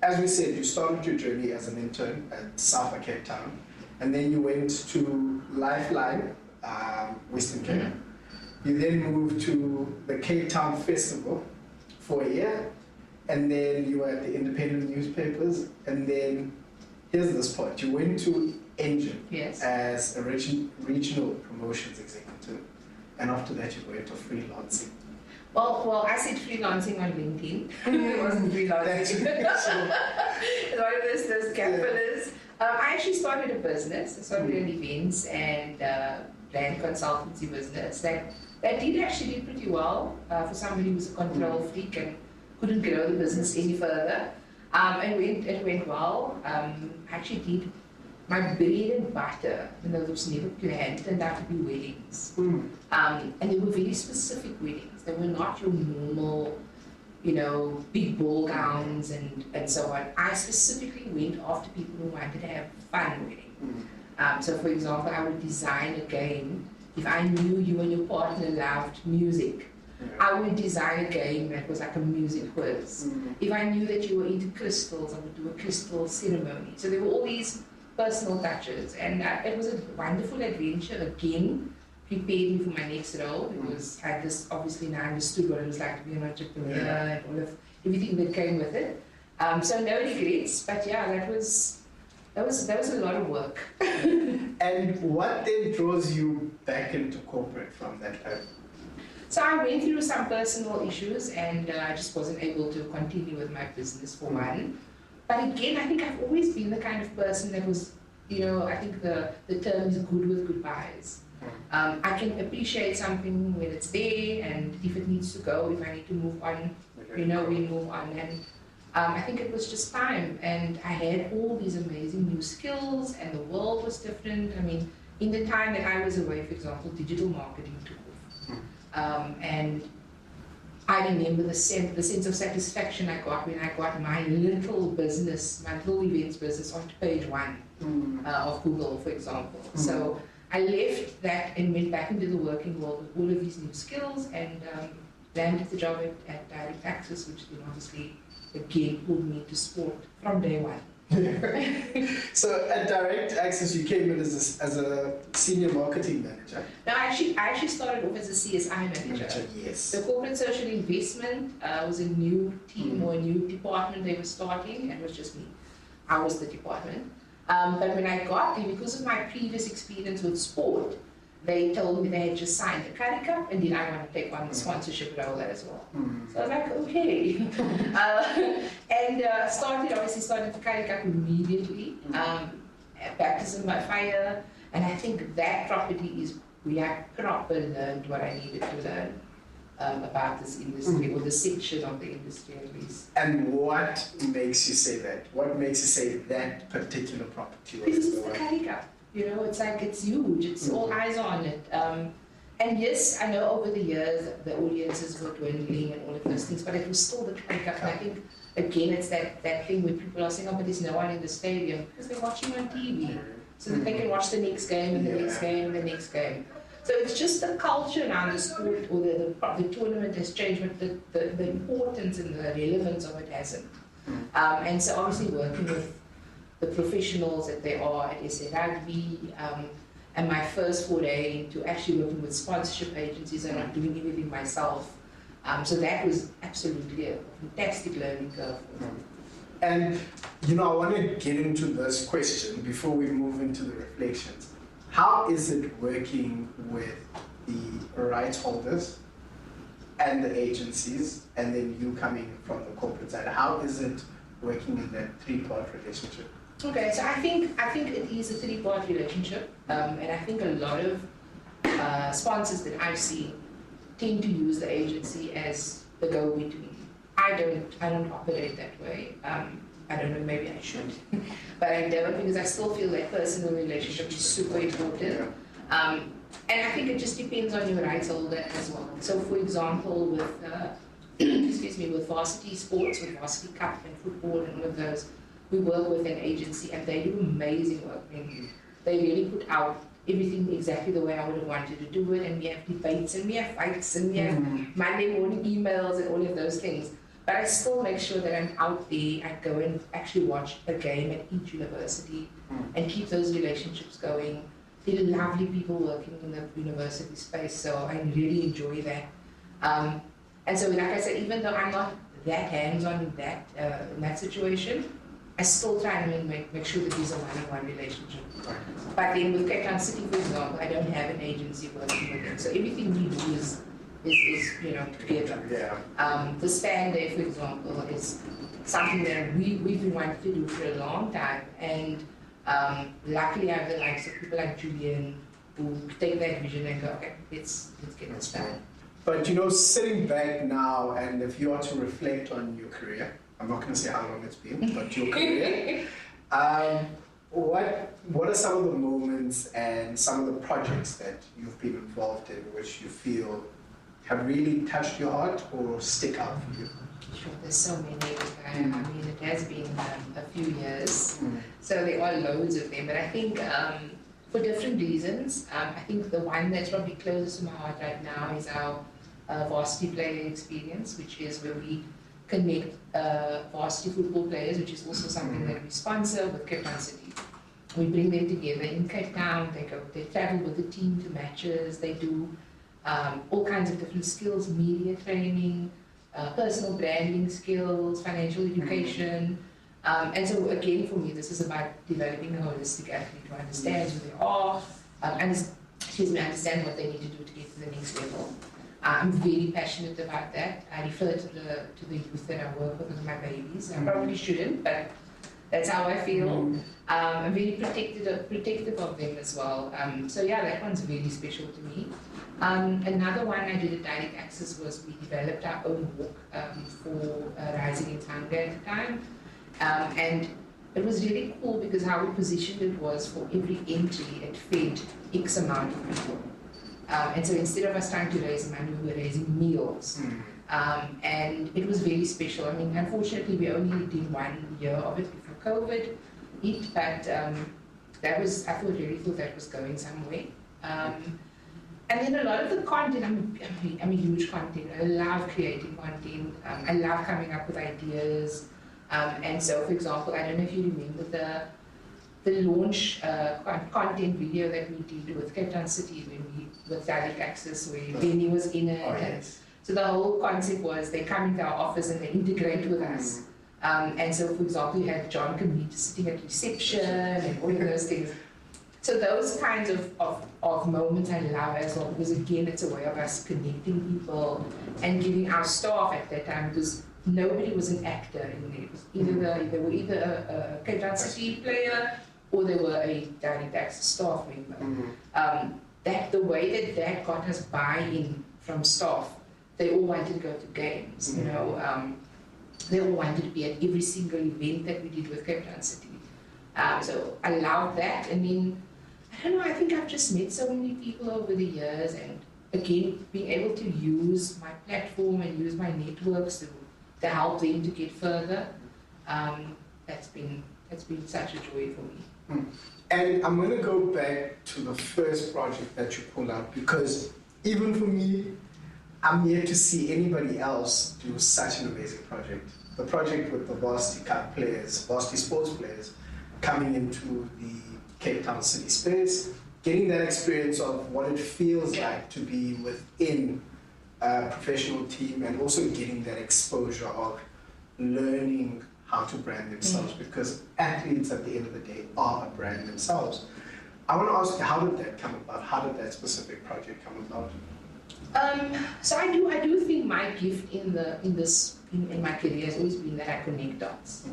as we said, you started your journey as an intern at SAFA Cape Town, and then you went to Lifeline, Western Cape. You then moved to the Cape Town Festival for a year, and then you were at the independent newspapers, and then here's this point. You went to Engine as a regional promotions executive, and after that you went to freelancing. Well, I said freelancing on LinkedIn. It wasn't freelancing. It's one of those gap fillers. I actually started a business. I started an events and brand consultancy business that did actually do pretty well for somebody who was a control freak and couldn't grow the business any further. And it went well. I actually did my bread and butter, it was never planned, turned out to be weddings. And they were very specific weddings. They were not your normal, big ball gowns and so on. I specifically went after people who wanted to have fun weddings. So for example, I would design a game. If I knew you and your partner loved music, I would design a game that was like a music quiz. If I knew that you were into crystals, I would do a crystal ceremony. So there were all these personal touches, and it was a wonderful adventure. Again, prepared me for my next role. It was, I just obviously now understood what it was like to be an entrepreneur and all of everything that came with it. So no regrets, but yeah, that was a lot of work. And what then draws you back into corporate from that time? So I went through some personal issues, and I just wasn't able to continue with my business for one. But again, I think I've always been the kind of person that was, I think the term is good with goodbyes. I can appreciate something when it's there, and if it needs to go, if I need to move on, we move on. And I think it was just time, and I had all these amazing new skills, and the world was different. I mean, in the time that I was away, for example, digital marketing took off. And I remember the sense of satisfaction I got when I got my little business, my little events business onto page 1 of Google, for example. So I left that and went back into the working world with all of these new skills, and landed the job at Direct Access, which then obviously again pulled me to sport from day one. So at Direct Access, you came in as a senior marketing manager. No, I actually started off as a CSI manager. Yes. So corporate social investment was a new team or a new department they were starting, and it was just me. I was the department. But when I got there, because of my previous experience with sport, they told me they had just signed the Curry Cup, and then I want to take on the sponsorship role as well. So I was like, okay. And started the Curry Cup immediately. Baptism by fire. And I think that property is where I properly learned what I needed to learn about this industry, or the section of the industry at least. And what makes you say that? What makes you say that particular property was because it's the Curry Cup. It's like, it's huge, it's all eyes on it. And yes, I know over the years the audiences were dwindling and all of those things, but it was still the Curry Cup. And I think, again, it's that thing where people are saying, oh, but there's no one in the stadium, because they're watching on TV, so that they can watch the next game and the next game and the next game. So it's just the culture now, the sport, or the tournament has changed, but the importance and the relevance of it hasn't. And so obviously working with the professionals that they are at SA Rugby, and my first foray into actually working with sponsorship agencies and not doing everything myself. So that was absolutely a fantastic learning curve. And, I want to get into this question before we move into the reflections. How is it working with the rights holders and the agencies, and then you coming from the corporate side? How is it working in that three-part relationship? Okay, so I think it is a three-part relationship, and I think a lot of sponsors that I've seen tend to use the agency as the go-between. I don't operate that way. I don't know, maybe I should, but I don't, because I still feel that personal relationship is super important. And I think it just depends on your rights holder as well. So, for example, with with varsity sports, with Varsity Cup and football and all of those, we work with an agency, and they do amazing work. And they really put out everything exactly the way I would have wanted to do it, and we have debates, and we have fights, and we have Monday morning emails and all of those things. But I still make sure that I'm out there. I go and actually watch a game at each university and keep those relationships going. There are lovely people working in the university space, so I really enjoy that. And so, like I said, even though I'm not that hands-on in that situation, I still try and make sure that there's a one-on-one relationship. But then with Cape Town City, for example, I don't have an agency working with them. So everything we do is is together. Yeah. The span day, for example, is something that we've been wanting to do for a long time, and luckily I have the likes of people like Julian who take that vision and go, okay, let's get this done. But sitting back now, and if you are to reflect on your career, I'm not going to say how long it's been, but your career, what are some of the moments and some of the projects that you've been involved in which you feel have really touched your heart or stick out for you? Sure, there's so many. I mean, it has been a few years, so there are loads of them. But I think for different reasons, I think the one that's probably closest to my heart right now is our Varsity player experience, which is where we connect varsity football players, which is also something that we sponsor with Cape Town City. We bring them together in Cape Town. They travel with the team to matches. They do all kinds of different skills, media training, personal branding skills, financial education. And so again, for me, this is about developing a holistic athlete who understands who they are, understand what they need to do to get to the next level. I'm very passionate about that. I refer to the youth that I work with my babies. I probably shouldn't, but that's how I feel. I'm very protective of them as well. So yeah, that one's really special to me. Another one I did at Direct Access was we developed our own walk for Rising in Hunger at the time. And it was really cool because how we positioned it was for every entry, it fed X amount of people. And so instead of us trying to raise money, we were raising meals. And it was very special. I mean, unfortunately, we only did 1 year of it before COVID hit, but I really thought that was going somewhere. And then a lot of the content, I'm a huge content. I love creating content. I love coming up with ideas. And so, for example, I don't know if you remember the launch content video that we did with Cape Town City with Direct Access, where Benny was in it. Oh, yes. So the whole concept was they come into our office and they integrate with us. And so, for example, you had John Kamita sitting at reception and all of those things. So those kinds of moments I love as well, because again, it's a way of us connecting people and giving our staff at that time, because nobody was an actor in it. They were either a Cape Town City player or they were a Direct Access staff member. The way that got us buy-in from staff, they all wanted to go to games, they all wanted to be at every single event that we did with Cape Town City. So I love that. I mean, I don't know, I think I've just met so many people over the years, and again, being able to use my platform and use my networks to help them to get further, that's been such a joy for me. And I'm going to go back to the first project that you pulled out, because even for me, I'm yet to see anybody else do such an amazing project. The project with the Varsity Cup players, Varsity sports players, coming into the Cape Town City space, getting that experience of what it feels like to be within a professional team, and also getting that exposure of learning how to brand themselves, because athletes at the end of the day are a brand themselves. I want to ask you, how did that come about? How did that specific project come about? So I do think my gift in my career has always been that I connect dots.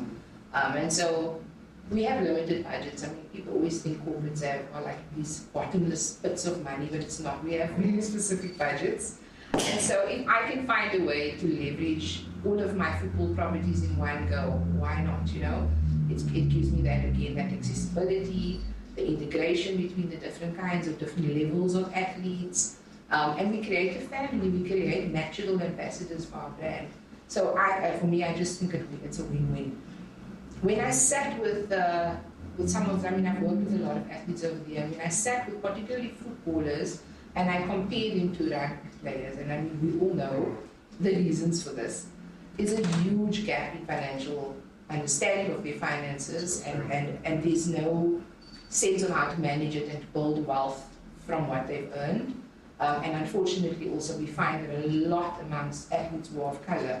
And so we have limited budgets. I mean, people always think corporates are like these bottomless pits of money, but it's not. We have really specific budgets. And so if I can find a way to leverage all of my football properties in one go, why not, It gives me that, again, that accessibility, the integration between the different levels of athletes. And we create a family, we create natural ambassadors for our brand. So for me, I just think it's a win-win. When I sat with some of them, I've worked with a lot of athletes over the years, when I sat with particularly footballers and I compared them to rugby players, and I mean, we all know the reasons for this. There's a huge gap in financial understanding of their finances, and there's no sense of how to manage it and to build wealth from what they've earned. And unfortunately also we find that a lot amongst athletes who are of colour,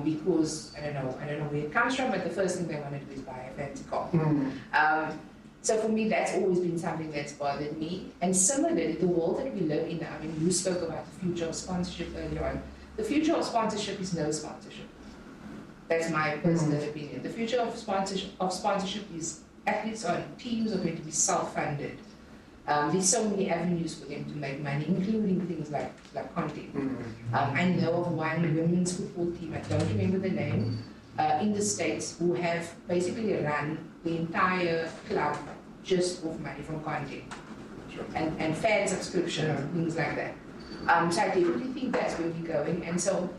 because I don't know where it comes from, but the first thing they want to do is buy a fancy car. So for me, that's always been something that's bothered me. And similarly, the world that we live in now, I mean, you spoke about the future of sponsorship earlier on. The future of sponsorship is no sponsorship. That's my personal opinion. The future of sponsorship is athletes or teams are going to be self-funded. There's so many avenues for them to make money, including things like content. I know of one women's football team, I don't remember the name, in the States, who have basically run the entire club just off money from content and fan subscriptions, things like that. So I definitely think that's where we're going. And so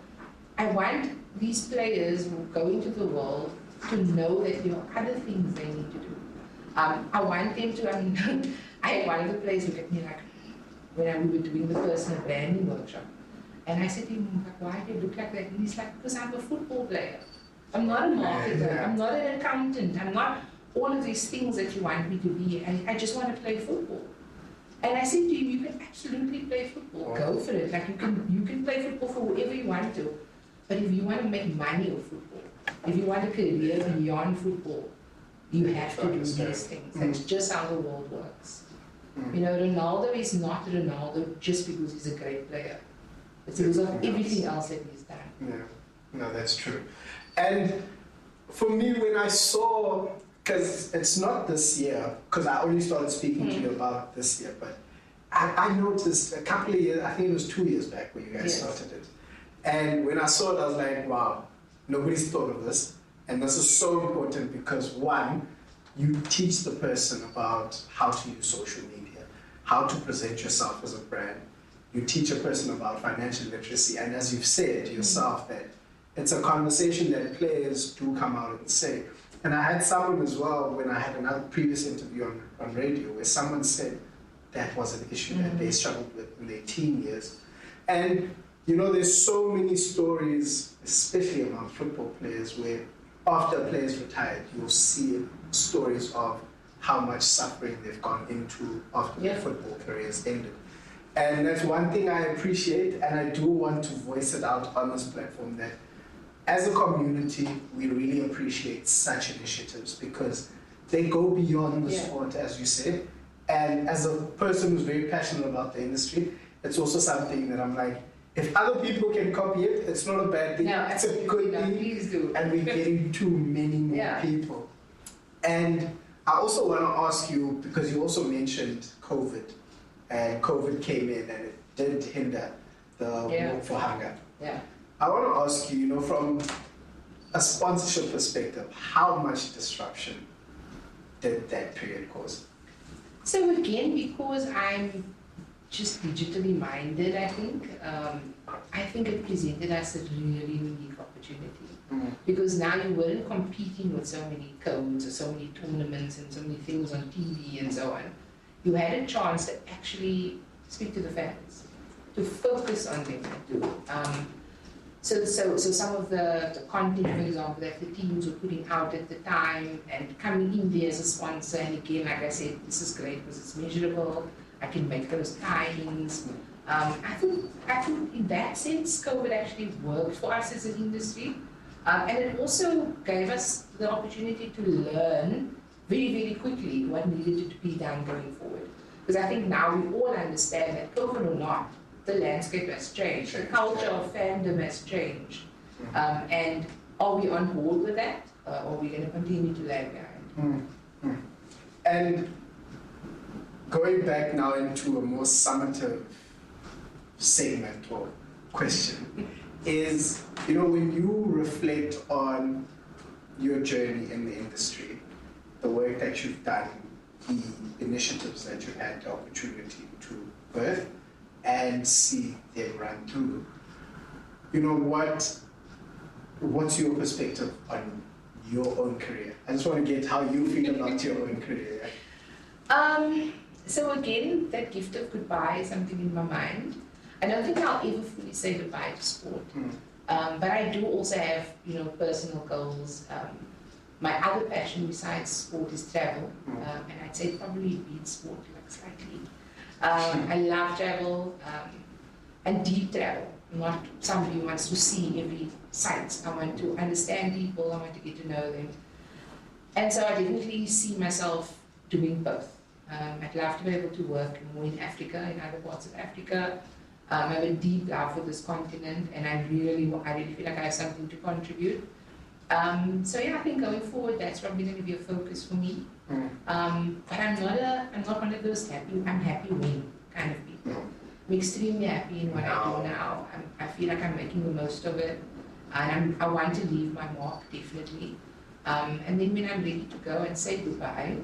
I want these players who go into the world to know that there are other things they need to do. I want them to, I mean, I had one of the players look at me like, when we were doing the personal branding workshop, and I said to him, why do you look like that? And he's like, because I'm a football player. I'm not a marketer, I'm not an accountant, I'm not all of these things that you want me to be, and I just want to play football. And I said to him, you can absolutely play football, go for it. Like you can play football for whoever you want to, but if you want to make money of football, if you want a career beyond football, you have to do these things. That's just how the world works. You know, Ronaldo is not Ronaldo just because he's a great player. It's because of everything else that he's done. Yeah, no, that's true. And for me, when I saw, because it's not this year, because I only started speaking to you about this year, but I noticed a couple of years, I think it was 2 years back when you guys started it. And when I saw it, I was like, wow, nobody's thought of this. And this is so important because one, you teach the person about how to use social media, how to present yourself as a brand. You teach a person about financial literacy. And as you've said yourself, that it's a conversation that players do come out and say. And I had someone as well, when I had another previous interview on radio, where someone said that was an issue that they struggled with in their teen years. And, you know, there's so many stories, especially among football players, where after a player's retired, you'll see stories of how much suffering they've gone into after their football careers ended. And that's one thing I appreciate, and I do want to voice it out on this platform, that as a community, we really appreciate such initiatives because they go beyond the sport, as you said. And as a person who's very passionate about the industry, it's also something that I'm like, if other people can copy it, it's not a bad thing. No, it's a good thing. Please do. And we're getting to many more people. And I also want to ask you, because you also mentioned COVID, and COVID came in and it did hinder the Walk for Hunger. Yeah. I want to ask you, you know, from a sponsorship perspective, how much disruption did that period cause? So again, because I'm just digitally minded, I think it presented us a really unique opportunity. Because now you weren't competing with so many codes or so many tournaments and so many things on TV and so on. You had a chance to actually speak to the fans, to focus on them and do. So some of the content, for example, that the teams were putting out at the time and coming in there as a sponsor, and again, like I said, this is great because it's measurable. I can make those tie-ins. I think in that sense, COVID actually worked for us as an industry. And it also gave us the opportunity to learn very, very quickly what needed to be done going forward. Because I think now we all understand that COVID or not, the landscape has changed. The culture of fandom has changed. And are we on board with that? Or are we going to continue to lag behind? And going back now into a more summative segment or question is, you know, when you reflect on your journey in the industry, the work that you've done, the initiatives that you've had the opportunity to birth and see them run through, you know, what's your perspective on your own career? I just want to get how you feel about your own career. So again, that gift of goodbye is something in my mind. I don't think I'll ever fully say goodbye to sport. But I do also have, you know, personal goals. My other passion besides sport is travel. And I'd say probably beats sport like slightly. I love travel and deep travel. I'm not somebody who wants to see every site. I want to understand people, I want to get to know them. And so I definitely see myself doing both. I'd love to be able to work more in Africa, in other parts of Africa. I have a deep love for this continent, and I really feel like I have something to contribute. So yeah, I think going forward, that's probably going to be a focus for me. But I'm not one of those I'm happy when kind of people. I'm extremely happy in what I do now. I feel like I'm making the most of it, and I want to leave my mark, definitely. And then when I'm ready to go and say goodbye,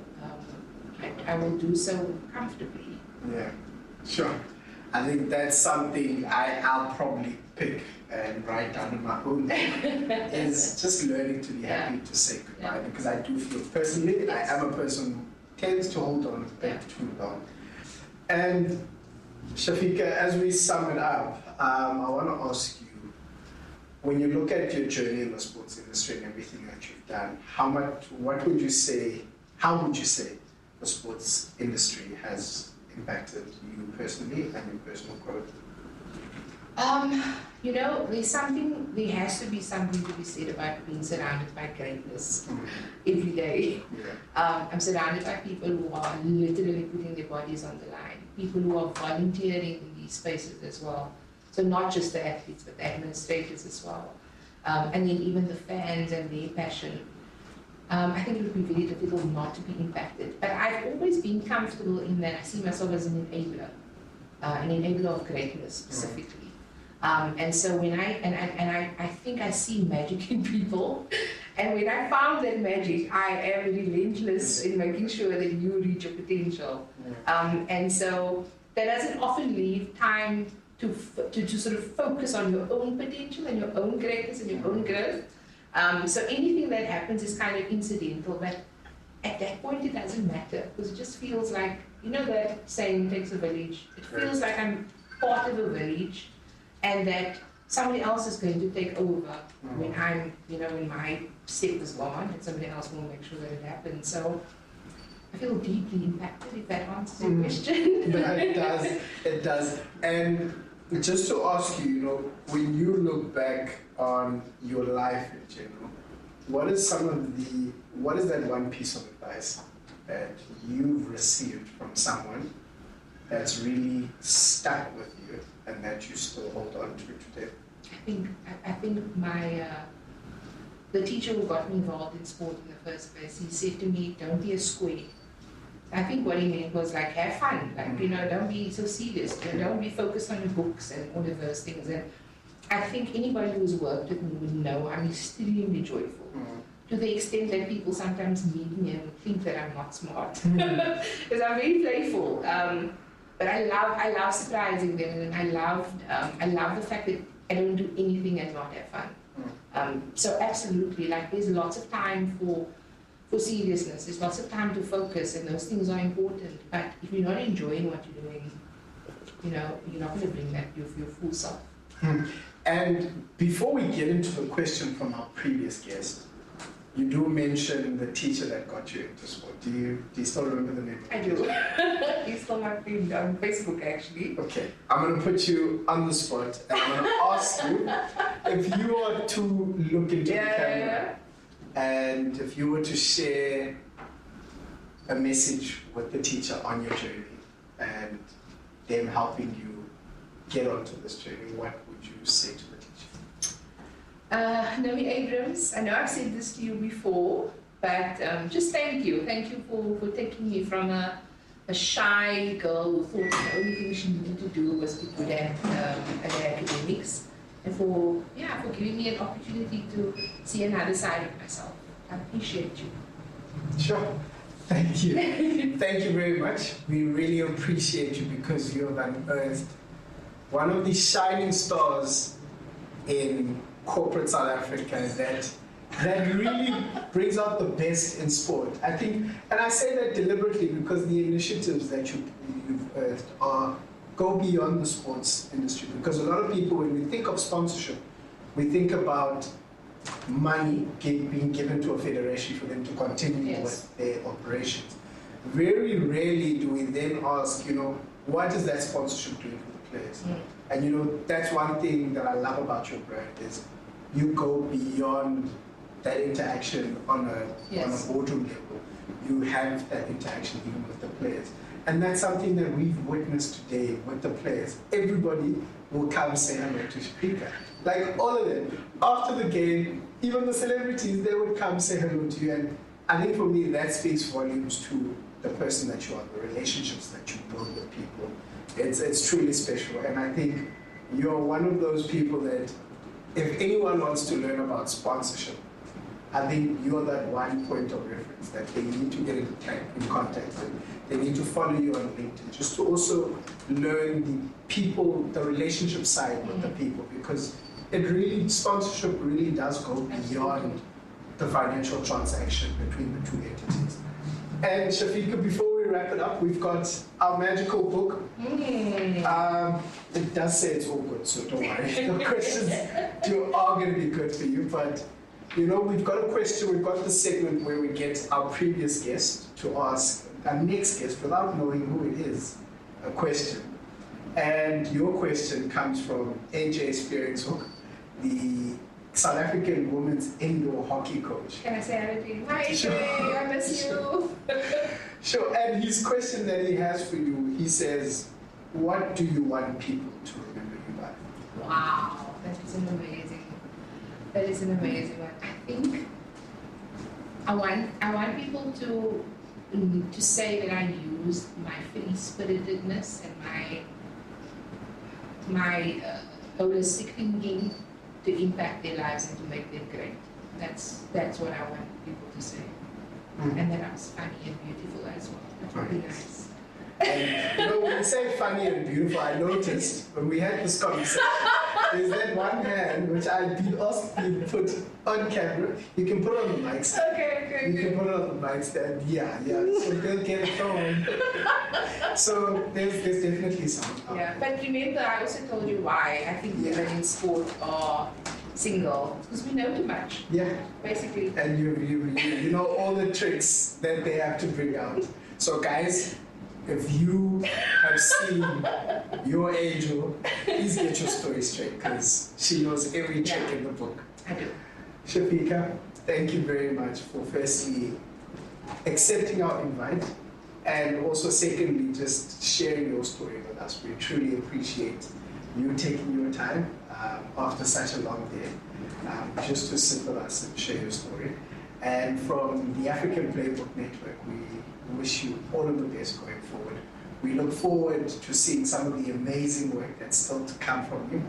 I will do so comfortably. Yeah, sure. I think that's something I'll probably pick and write down in my own book, is just learning to be happy to say goodbye, because I do feel personally, I am a person who tends to hold on a bit too long. And Shafeeqah, as we sum it up, I want to ask you, when you look at your journey in the sports industry and everything that you've done, how would you say the sports industry has impacted you personally and your personal growth? There has to be something to be said about being surrounded by greatness every day. Yeah. I'm surrounded by people who are literally putting their bodies on the line, people who are volunteering in these spaces as well. So not just the athletes, but the administrators as well. And then even the fans and their passion. I think it would be very difficult not to be impacted. But I've always been comfortable in that I see myself as an enabler of greatness specifically. And so when I think I see magic in people, and when I found that magic, I am relentless in making sure that you reach your potential. And so that doesn't often leave time to sort of focus on your own potential and your own greatness and your own growth. So anything that happens is kind of incidental, but at that point it doesn't matter, because it just feels like, that saying, takes a village. It feels like I'm part of a village, and that somebody else is going to take over when when my step is gone, and somebody else will make sure that it happens. So I feel deeply impacted, if that answers your question. It does. And just to ask you, when you look back on your life in general, what is that one piece of advice that you've received from someone that's really stuck with you and that you still hold on to today? I think the teacher who got me involved in sport in the first place, he said to me, don't be a square. I think what he meant was like, have fun, don't be so serious, don't be focused on your books and all of those things. And I think anybody who's worked with me would know I'm extremely joyful, to the extent that people sometimes meet me and think that I'm not smart, because I'm very playful. But I love surprising them, and I love the fact that I don't do anything and not have fun. So absolutely, there's lots of time for seriousness, there's lots of time to focus, and those things are important. But if you're not enjoying what you're doing, you're not going to bring that your full self. And before we get into the question from our previous guest, you do mention the teacher that got you into sport. Do you still remember the name? I do. He's still my friend on Facebook, actually. Okay, I'm going to put you on the spot, and I'm going to ask you if you are to look into the camera, and if you were to share a message with the teacher on your journey and them helping you get onto this journey, what would you say to the teacher? Naomi Abrams, I know I've said this to you before, but just thank you. Thank you for taking me from a shy girl who thought the only thing she needed to do was be good at academics, and for giving me an opportunity to see another side of myself. I appreciate you. Sure. Thank you. Thank you very much. We really appreciate you, because you have unearthed one of the shining stars in corporate South Africa that really brings out the best in sport. I think, and I say that deliberately because the initiatives that you've earthed go beyond the sports industry. Because a lot of people, when we think of sponsorship, we think about money being given to a federation for them to continue with their operations. Very rarely do we then ask, what is that sponsorship doing for the players? And that's one thing that I love about your brand, is you go beyond that interaction on a boardroom level. you have that interaction even with the players. And that's something that we've witnessed today with the players. Everybody will come say hello to Shafeeqah. Like all of them. After the game, even the celebrities, they would come say hello to you. And I think for me, that speaks volumes to the person that you are, the relationships that you build with people. It's truly special. And I think you're one of those people that if anyone wants to learn about sponsorship, I think you're that one point of reference that they need to get in contact with. They need to follow you on LinkedIn just to also learn the people, the relationship side with the people, because sponsorship really does go beyond the financial transaction between the two entities. And Shafeeqah, before we wrap it up, we've got our magical book. It does say it's all good, so don't worry. The questions are going to be good for you, but you know, we've got a question, we've got the segment where we get our previous guest to ask our next guest, without knowing who it is, a question. And your question comes from AJ Spearingshoek, the South African women's indoor hockey coach. Can I say anything? Hi AJ, I miss you. Sure, and his question that he has for you, he says, what do you want people to remember you by? Wow, that is an amazing one. I think I want people to say that I use my free-spiritedness and my holistic thinking to impact their lives and to make them great. That's what I want people to say. And that I was funny and beautiful as well. That would be nice. And you know, when you say funny and beautiful, I noticed when we had this conversation, there's that one hand which I've been asked to put on camera. You can put it on the mic stand. Okay. You can put it on the mic stand. Yeah. So they'll get it going. So there's definitely some. Yeah, but remember, I also told you why I think women in sport are single, because we know too much. Yeah. Basically. And you know all the tricks that they have to bring out. So guys, if you have seen your angel, please get your story straight, because she knows every trick in the book. I do. Shafeeqah, thank you very much for firstly accepting our invite, and also secondly just sharing your story with us. We truly appreciate you taking your time after such a long day just to sit with us and share your story. And from the African Playbook Network, we wish you all of the best going forward. We look forward to seeing some of the amazing work that's still to come from you.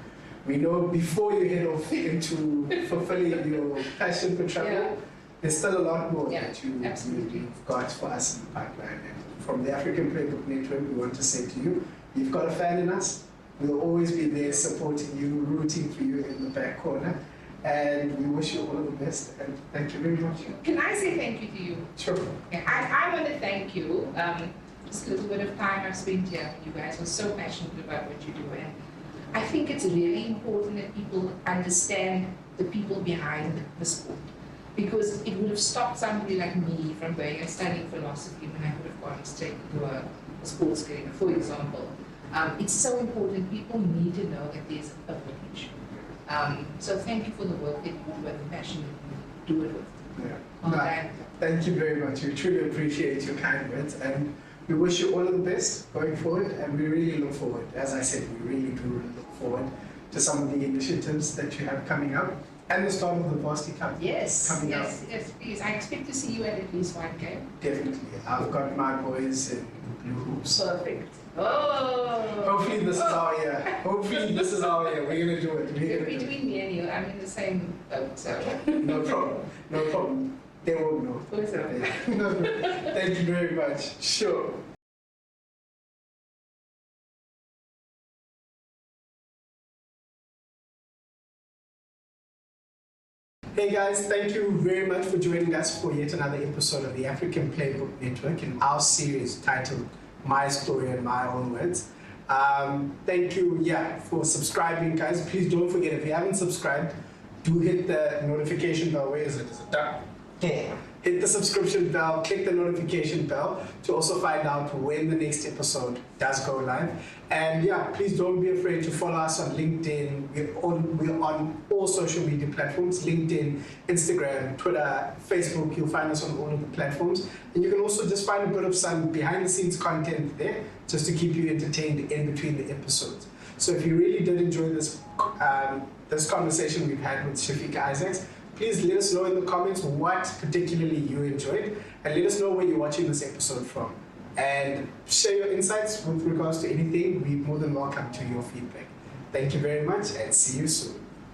We know before you head off into fulfilling your passion for travel, there's still a lot more that you've got for us in the pipeline. And from the African Playbook Network, we want to say to you, you've got a fan in us. We'll always be there supporting you, rooting for you in the back corner. And we wish you all the best, and thank you very much. Can I say thank you to you? Sure. Yeah, I want to thank you. Just a little bit of time I've spent here. You guys are so passionate about what you do, and I think it's really important that people understand the people behind the sport, because it would have stopped somebody like me from going and studying philosophy when I could have gone straight to a sports career, for example. It's so important. People need to know that there's a village. So thank you for the work that you do and the passion that you do it with. Thank you very much. We truly appreciate your kind words, and we wish you all of the best going forward, and we really look forward, as I said, we really do look forward to some of the initiatives that you have coming up, and the start of the Varsity Cup coming up. Yes, please. I expect to see you at least one game. Definitely. I've got my boys in blue hoops. Perfect. Oh! Hopefully this is our year. Hopefully this is our year. We're going to do it. Between me and you, I'm in the same boat, so. No problem. They won't know. Thank you very much. Sure. Hey guys, thank you very much for joining us for yet another episode of the African Playbook Network in our series titled My Story and My Own Words. Thank you, for subscribing, guys. Please don't forget, if you haven't subscribed, do hit the notification bell. Where is it? Is it done? Yeah. hit the subscription bell, click the notification bell to also find out when the next episode does go live. And yeah, please don't be afraid to follow us on LinkedIn. We're on all social media platforms, LinkedIn, Instagram, Twitter, Facebook. You'll find us on all of the platforms. And you can also just find a bit of some behind the scenes content there just to keep you entertained in between the episodes. So if you really did enjoy this conversation we've had with Shafeeqah Isaacs, please let us know in the comments what particularly you enjoyed, and let us know where you're watching this episode from. And share your insights with regards to anything. We're more than welcome to your feedback. Thank you very much, and see you soon.